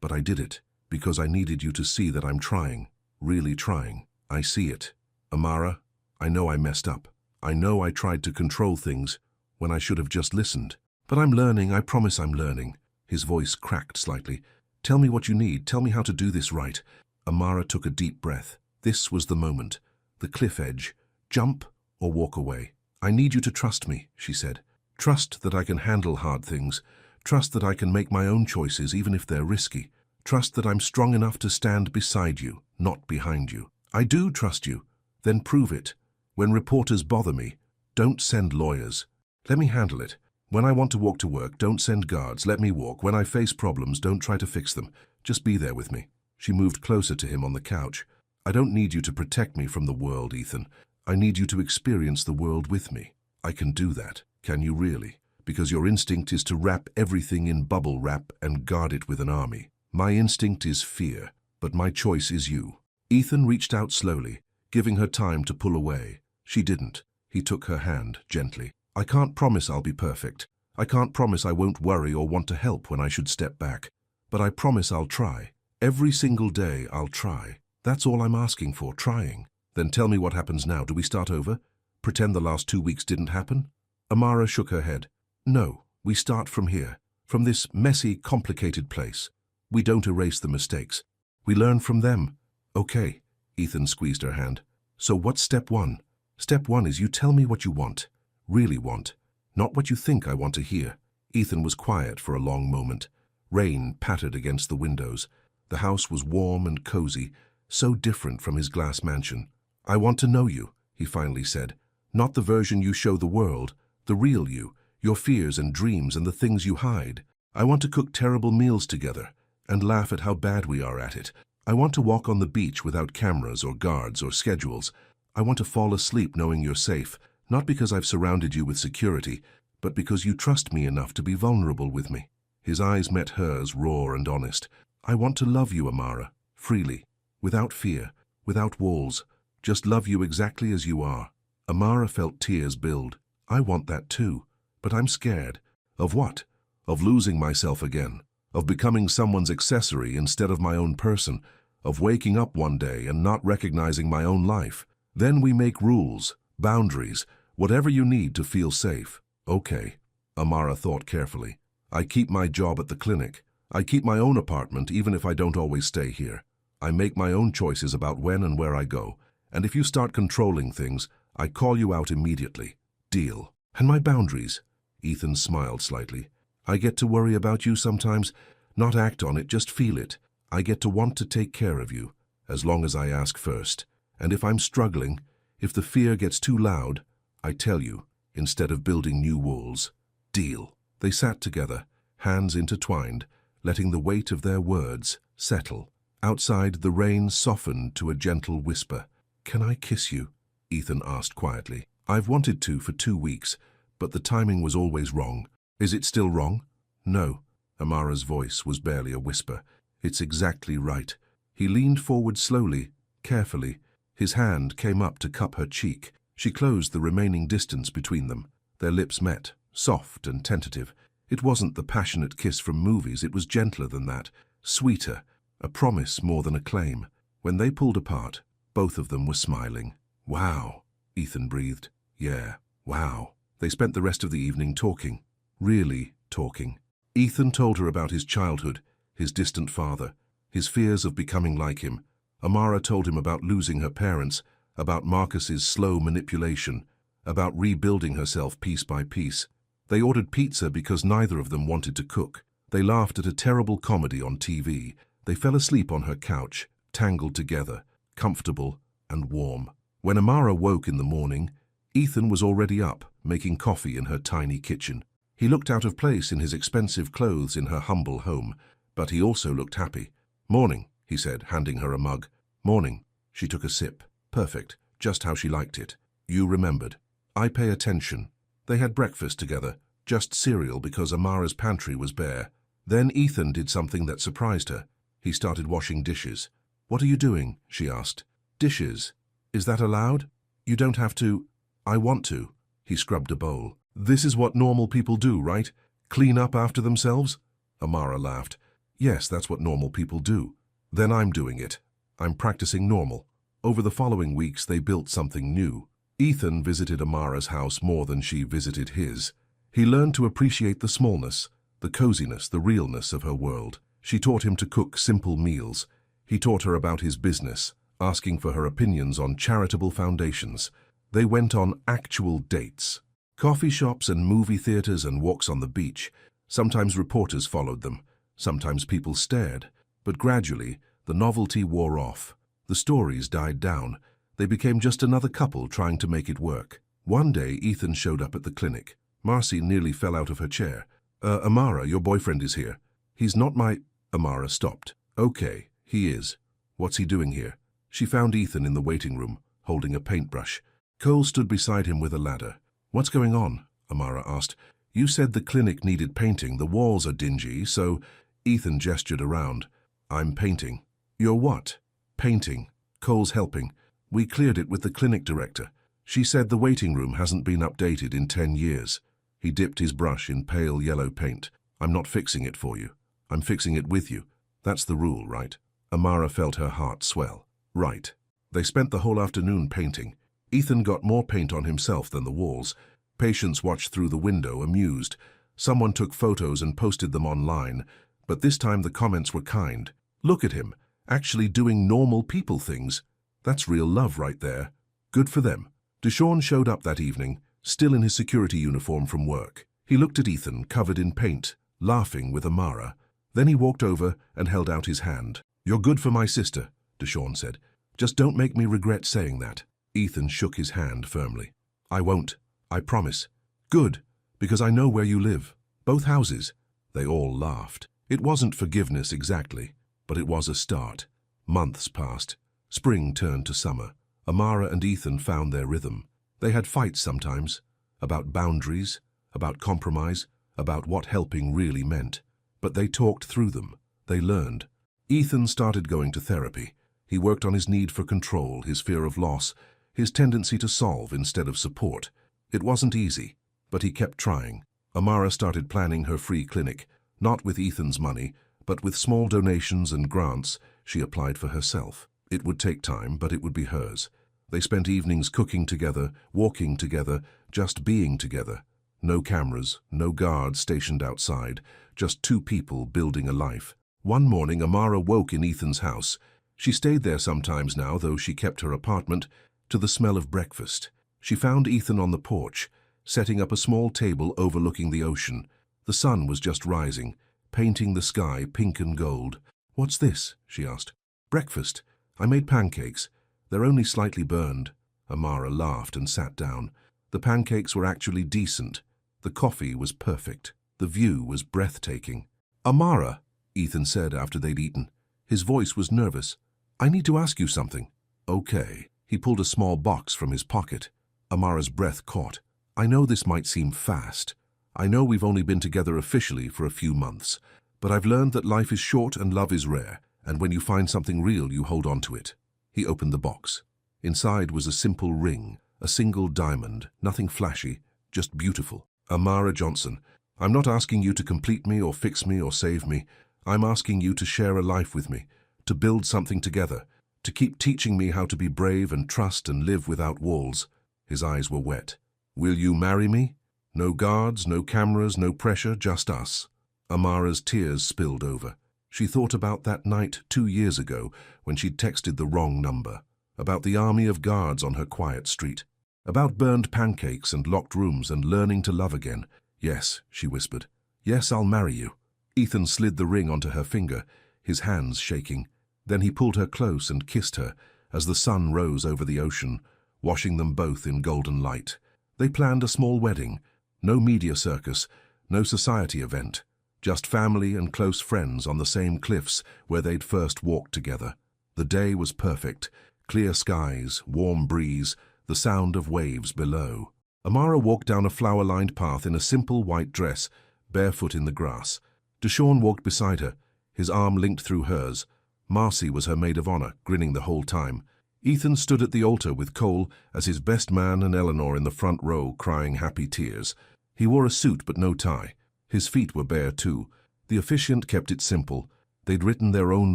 but I did it. Because I needed you to see that I'm trying, really trying. I see it. Amara, I know I messed up. I know I tried to control things when I should have just listened. But I'm learning, I promise I'm learning. His voice cracked slightly. Tell me what you need. Tell me how to do this right. Amara took a deep breath. This was the moment. The cliff edge. Jump or walk away. I need you to trust me, she said. Trust that I can handle hard things. Trust that I can make my own choices even if they're risky. Trust that I'm strong enough to stand beside you, not behind you. I do trust you. Then prove it. When reporters bother me, don't send lawyers. Let me handle it. When I want to walk to work, don't send guards. Let me walk. When I face problems, don't try to fix them. Just be there with me. She moved closer to him on the couch. I don't need you to protect me from the world, Ethan. I need you to experience the world with me. I can do that. Can you really? Because your instinct is to wrap everything in bubble wrap and guard it with an army. My instinct is fear, but my choice is you. Ethan reached out slowly, giving her time to pull away. She didn't. He took her hand gently. I can't promise I'll be perfect. I can't promise I won't worry or want to help when I should step back. But I promise I'll try. Every single day I'll try. That's all I'm asking for, trying. Then tell me what happens now. Do we start over? Pretend the last 2 weeks didn't happen? Amara shook her head. No, we start from here. From this messy, complicated place. We don't erase the mistakes. We learn from them. Okay, Ethan squeezed her hand. So what's step one? Step one is you tell me what you want. Really want. Not what you think I want to hear. Ethan was quiet for a long moment. Rain pattered against the windows. The house was warm and cozy, so different from his glass mansion. I want to know you, he finally said. Not the version you show the world, the real you, your fears and dreams and the things you hide. I want to cook terrible meals together and laugh at how bad we are at it. I want to walk on the beach without cameras or guards or schedules. I want to fall asleep knowing you're safe, not because I've surrounded you with security, but because you trust me enough to be vulnerable with me. His eyes met hers, raw and honest. I want to love you, Amara, freely, without fear, without walls. Just love you exactly as you are. Amara felt tears build. I want that too, but I'm scared. Of what? Of losing myself again. Of becoming someone's accessory instead of my own person. Of waking up one day and not recognizing my own life. Then we make rules, boundaries, whatever you need to feel safe. Okay, Amara thought carefully. I keep my job at the clinic. I keep my own apartment even if I don't always stay here. I make my own choices about when and where I go. And if you start controlling things, I call you out immediately. Deal. And my boundaries? Ethan smiled slightly. I get to worry about you sometimes, not act on it, just feel it. I get to want to take care of you, as long as I ask first. And if I'm struggling, if the fear gets too loud, I tell you, instead of building new walls. Deal. They sat together, hands intertwined, letting the weight of their words settle. Outside, the rain softened to a gentle whisper. Can I kiss you? Ethan asked quietly. I've wanted to for 2 weeks, but the timing was always wrong. Is it still wrong? No. Amara's voice was barely a whisper. It's exactly right. He leaned forward slowly, carefully. His hand came up to cup her cheek. She closed the remaining distance between them. Their lips met, soft and tentative. It wasn't the passionate kiss from movies, it was gentler than that, sweeter, a promise more than a claim. When they pulled apart, both of them were smiling. Wow, Ethan breathed. Yeah, wow. They spent the rest of the evening talking. Really talking. Ethan told her about his childhood, his distant father, his fears of becoming like him. Amara told him about losing her parents, about Marcus's slow manipulation, about rebuilding herself piece by piece. They ordered pizza because neither of them wanted to cook. They laughed at a terrible comedy on TV. They fell asleep on her couch, tangled together, comfortable and warm. When Amara woke in the morning, Ethan was already up, making coffee in her tiny kitchen. He looked out of place in his expensive clothes in her humble home, but he also looked happy. Morning, he said, handing her a mug. Morning. She took a sip. Perfect, just how she liked it. You remembered. I pay attention. They had breakfast together, just cereal because Amara's pantry was bare. Then Ethan did something that surprised her. He started washing dishes. What are you doing? She asked. Dishes. Is that allowed? You don't have to. I want to. He scrubbed a bowl. This is what normal people do, right? Clean up after themselves? Amara laughed. Yes, that's what normal people do. Then I'm doing it. I'm practicing normal. Over the following weeks, they built something new. Ethan visited Amara's house more than she visited his. He learned to appreciate the smallness, the coziness, the realness of her world. She taught him to cook simple meals. He taught her about his business, asking for her opinions on charitable foundations. They went on actual dates. Coffee shops and movie theaters and walks on the beach. Sometimes reporters followed them. Sometimes people stared. But gradually, the novelty wore off. The stories died down. They became just another couple trying to make it work. One day, Ethan showed up at the clinic. Marcy nearly fell out of her chair. Amara, your boyfriend is here. He's not my... Amara stopped. Okay, he is. What's he doing here? She found Ethan in the waiting room, holding a paintbrush. Cole stood beside him with a ladder. What's going on? Amara asked. You said the clinic needed painting. The walls are dingy, so... Ethan gestured around. I'm painting. You're what? Painting. Cole's helping. We cleared it with the clinic director. She said the waiting room hasn't been updated in 10 years. He dipped his brush in pale yellow paint. I'm not fixing it for you. I'm fixing it with you. That's the rule, right? Amara felt her heart swell. Right. They spent the whole afternoon painting. Ethan got more paint on himself than the walls. Patients watched through the window, amused. Someone took photos and posted them online, but this time the comments were kind. Look at him, actually doing normal people things. That's real love right there. Good for them. Deshawn showed up that evening, still in his security uniform from work. He looked at Ethan, covered in paint, laughing with Amara. Then he walked over and held out his hand. You're good for my sister, Deshawn said. Just don't make me regret saying that. Ethan shook his hand firmly. I won't. I promise. Good, because I know where you live. Both houses. They all laughed. It wasn't forgiveness exactly, but it was a start. Months passed. Spring turned to summer. Amara and Ethan found their rhythm. They had fights sometimes, about boundaries, about compromise, about what helping really meant. But they talked through them. They learned. Ethan started going to therapy. He worked on his need for control, his fear of loss, his tendency to solve instead of support. It wasn't easy, but he kept trying. Amara started planning her free clinic, not with Ethan's money, but with small donations and grants she applied for herself. It would take time, but it would be hers. They spent evenings cooking together, walking together, just being together. No cameras, no guards stationed outside, just two people building a life. One morning, Amara woke in Ethan's house. She stayed there sometimes now, though she kept her apartment, to the smell of breakfast. She found Ethan on the porch, setting up a small table overlooking the ocean. The sun was just rising, painting the sky pink and gold. What's this? She asked. Breakfast. I made pancakes. They're only slightly burned. Amara laughed and sat down. The pancakes were actually decent. The coffee was perfect. The view was breathtaking. Amara, Ethan said after they'd eaten. His voice was nervous. I need to ask you something. Okay. He pulled a small box from his pocket. Amara's breath caught. I know this might seem fast. I know we've only been together officially for a few months, but I've learned that life is short and love is rare, and when you find something real, you hold on to it. He opened the box. Inside was a simple ring, a single diamond, nothing flashy, just beautiful. Amara Johnson, I'm not asking you to complete me or fix me or save me. I'm asking you to share a life with me, to build something together, to keep teaching me how to be brave and trust and live without walls. His eyes were wet. Will you marry me? No guards, no cameras, no pressure, just us. Amara's tears spilled over. She thought about that night 2 years ago when she'd texted the wrong number, about the army of guards on her quiet street, about burned pancakes and locked rooms and learning to love again. Yes, she whispered. Yes, I'll marry you. Ethan slid the ring onto her finger, his hands shaking. Then he pulled her close and kissed her as the sun rose over the ocean, washing them both in golden light. They planned a small wedding, no media circus, no society event, just family and close friends on the same cliffs where they'd first walked together. The day was perfect, clear skies, warm breeze, the sound of waves below. Amara walked down a flower-lined path in a simple white dress, barefoot in the grass. Deshawn walked beside her, his arm linked through hers. Marcy was her maid of honor, grinning the whole time. Ethan stood at the altar with Cole as his best man and Eleanor in the front row crying happy tears. He wore a suit but no tie. His feet were bare too. The officiant kept it simple. They'd written their own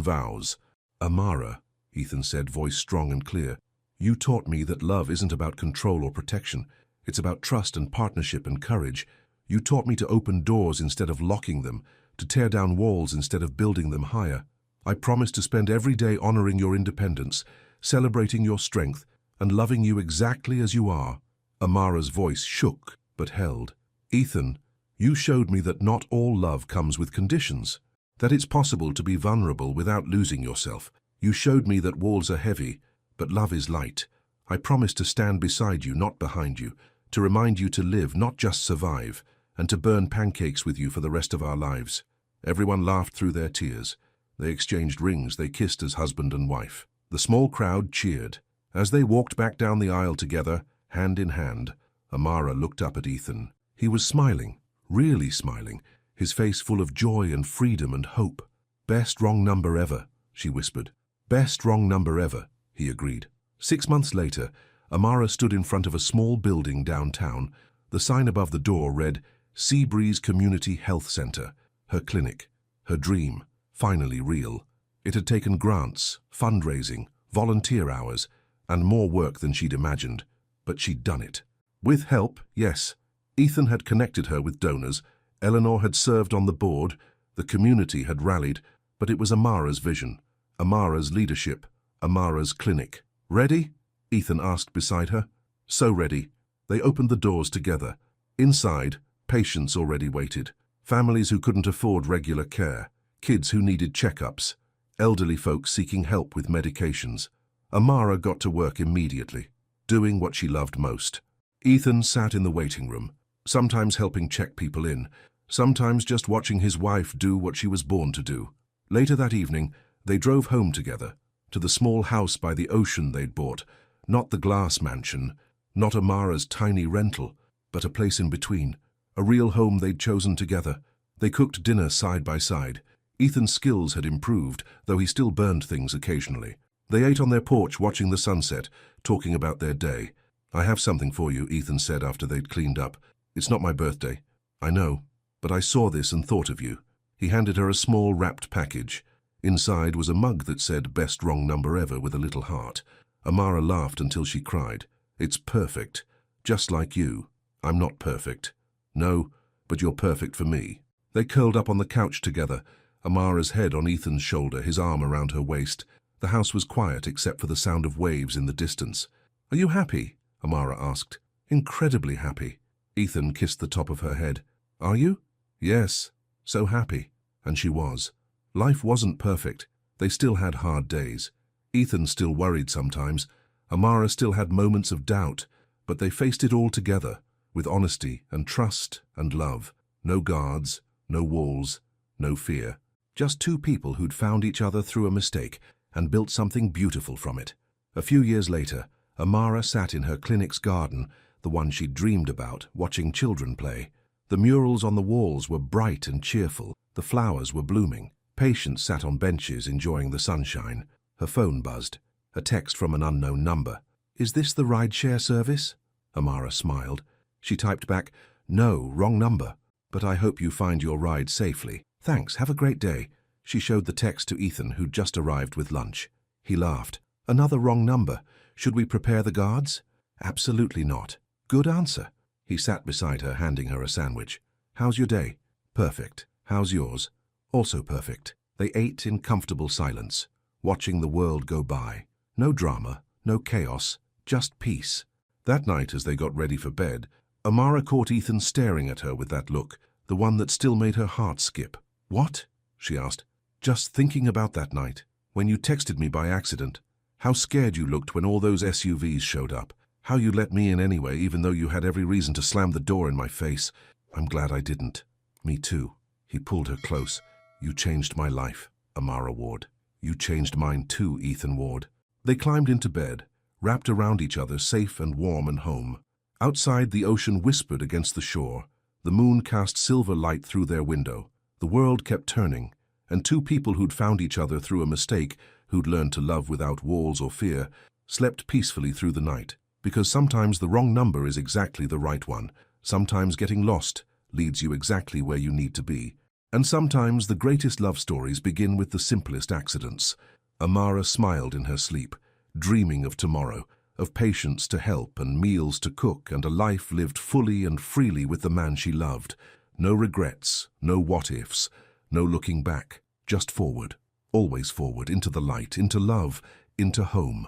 vows. Amara, Ethan said, voice strong and clear. You taught me that love isn't about control or protection. It's about trust and partnership and courage. You taught me to open doors instead of locking them, to tear down walls instead of building them higher. I promise to spend every day honoring your independence, celebrating your strength, and loving you exactly as you are. Amara's voice shook but held. Ethan, you showed me that not all love comes with conditions, that it's possible to be vulnerable without losing yourself. You showed me that walls are heavy, but love is light. I promise to stand beside you, not behind you, to remind you to live, not just survive, and to burn pancakes with you for the rest of our lives. Everyone laughed through their tears. They exchanged rings, they kissed as husband and wife. The small crowd cheered. As they walked back down the aisle together, hand in hand, Amara looked up at Ethan. He was smiling, really smiling, his face full of joy and freedom and hope. "Best wrong number ever," she whispered. "Best wrong number ever," he agreed. 6 months later, Amara stood in front of a small building downtown. The sign above the door read, Seabreeze Community Health Center, her clinic, her dream, finally real. It had taken grants, fundraising, volunteer hours, and more work than she'd imagined, but she'd done it. With help, yes. Ethan had connected her with donors, Eleanor had served on the board, the community had rallied, but it was Amara's vision, Amara's leadership, Amara's clinic. "Ready?" Ethan asked beside her. So ready. They opened the doors together. Inside, patients already waited. Families who couldn't afford regular care. Kids who needed checkups. Elderly folks seeking help with medications. Amara got to work immediately, doing what she loved most. Ethan sat in the waiting room, sometimes helping check people in, sometimes just watching his wife do what she was born to do. Later that evening, they drove home together, to the small house by the ocean they'd bought, not the glass mansion, not Amara's tiny rental, but a place in between, a real home they'd chosen together. They cooked dinner side by side. Ethan's skills had improved, though he still burned things occasionally. They ate on their porch watching the sunset, talking about their day. "I have something for you," Ethan said after they'd cleaned up. "It's not my birthday. I know, but I saw this and thought of you." He handed her a small wrapped package. Inside was a mug that said "Best wrong number ever" with a little heart. Amara laughed until she cried. "It's perfect. Just like you. I'm not perfect." "No, but you're perfect for me." They curled up on the couch together, Amara's head on Ethan's shoulder, his arm around her waist. The house was quiet except for the sound of waves in the distance. "Are you happy?" Amara asked. "Incredibly happy." Ethan kissed the top of her head. "Are you?" "Yes, so happy." And she was. Life wasn't perfect. They still had hard days. Ethan still worried sometimes. Amara still had moments of doubt, but they faced it all together, with honesty and trust and love. No guards, no walls, no fear. Just two people who'd found each other through a mistake and built something beautiful from it. A few years later, Amara sat in her clinic's garden, the one she'd dreamed about, watching children play. The murals on the walls were bright and cheerful. The flowers were blooming. Patients sat on benches enjoying the sunshine. Her phone buzzed. A text from an unknown number. "Is this the rideshare service?" Amara smiled. She typed back, "No, wrong number. But I hope you find your ride safely. Thanks, have a great day." She showed the text to Ethan, who'd just arrived with lunch. He laughed. "Another wrong number. Should we prepare the guards?" "Absolutely not." "Good answer." He sat beside her, handing her a sandwich. "How's your day?" "Perfect. How's yours?" "Also perfect." They ate in comfortable silence, watching the world go by. No drama, no chaos, just peace. That night, as they got ready for bed, Amara caught Ethan staring at her with that look, the one that still made her heart skip. "What?" she asked. "Just thinking about that night, when you texted me by accident. How scared you looked when all those SUVs showed up. How you let me in anyway, even though you had every reason to slam the door in my face. I'm glad I didn't." "Me too." He pulled her close. "You changed my life, Amara Ward." "You changed mine too, Ethan Ward." They climbed into bed, wrapped around each other, safe and warm and home. Outside, the ocean whispered against the shore. The moon cast silver light through their window. The world kept turning, and two people who'd found each other through a mistake, who'd learned to love without walls or fear, slept peacefully through the night. Because sometimes the wrong number is exactly the right one. Sometimes getting lost leads you exactly where you need to be. And sometimes the greatest love stories begin with the simplest accidents. Amara smiled in her sleep, dreaming of tomorrow, of patience to help and meals to cook and a life lived fully and freely with the man she loved. No regrets, no what-ifs, no looking back, just forward, always forward, into the light, into love, into home.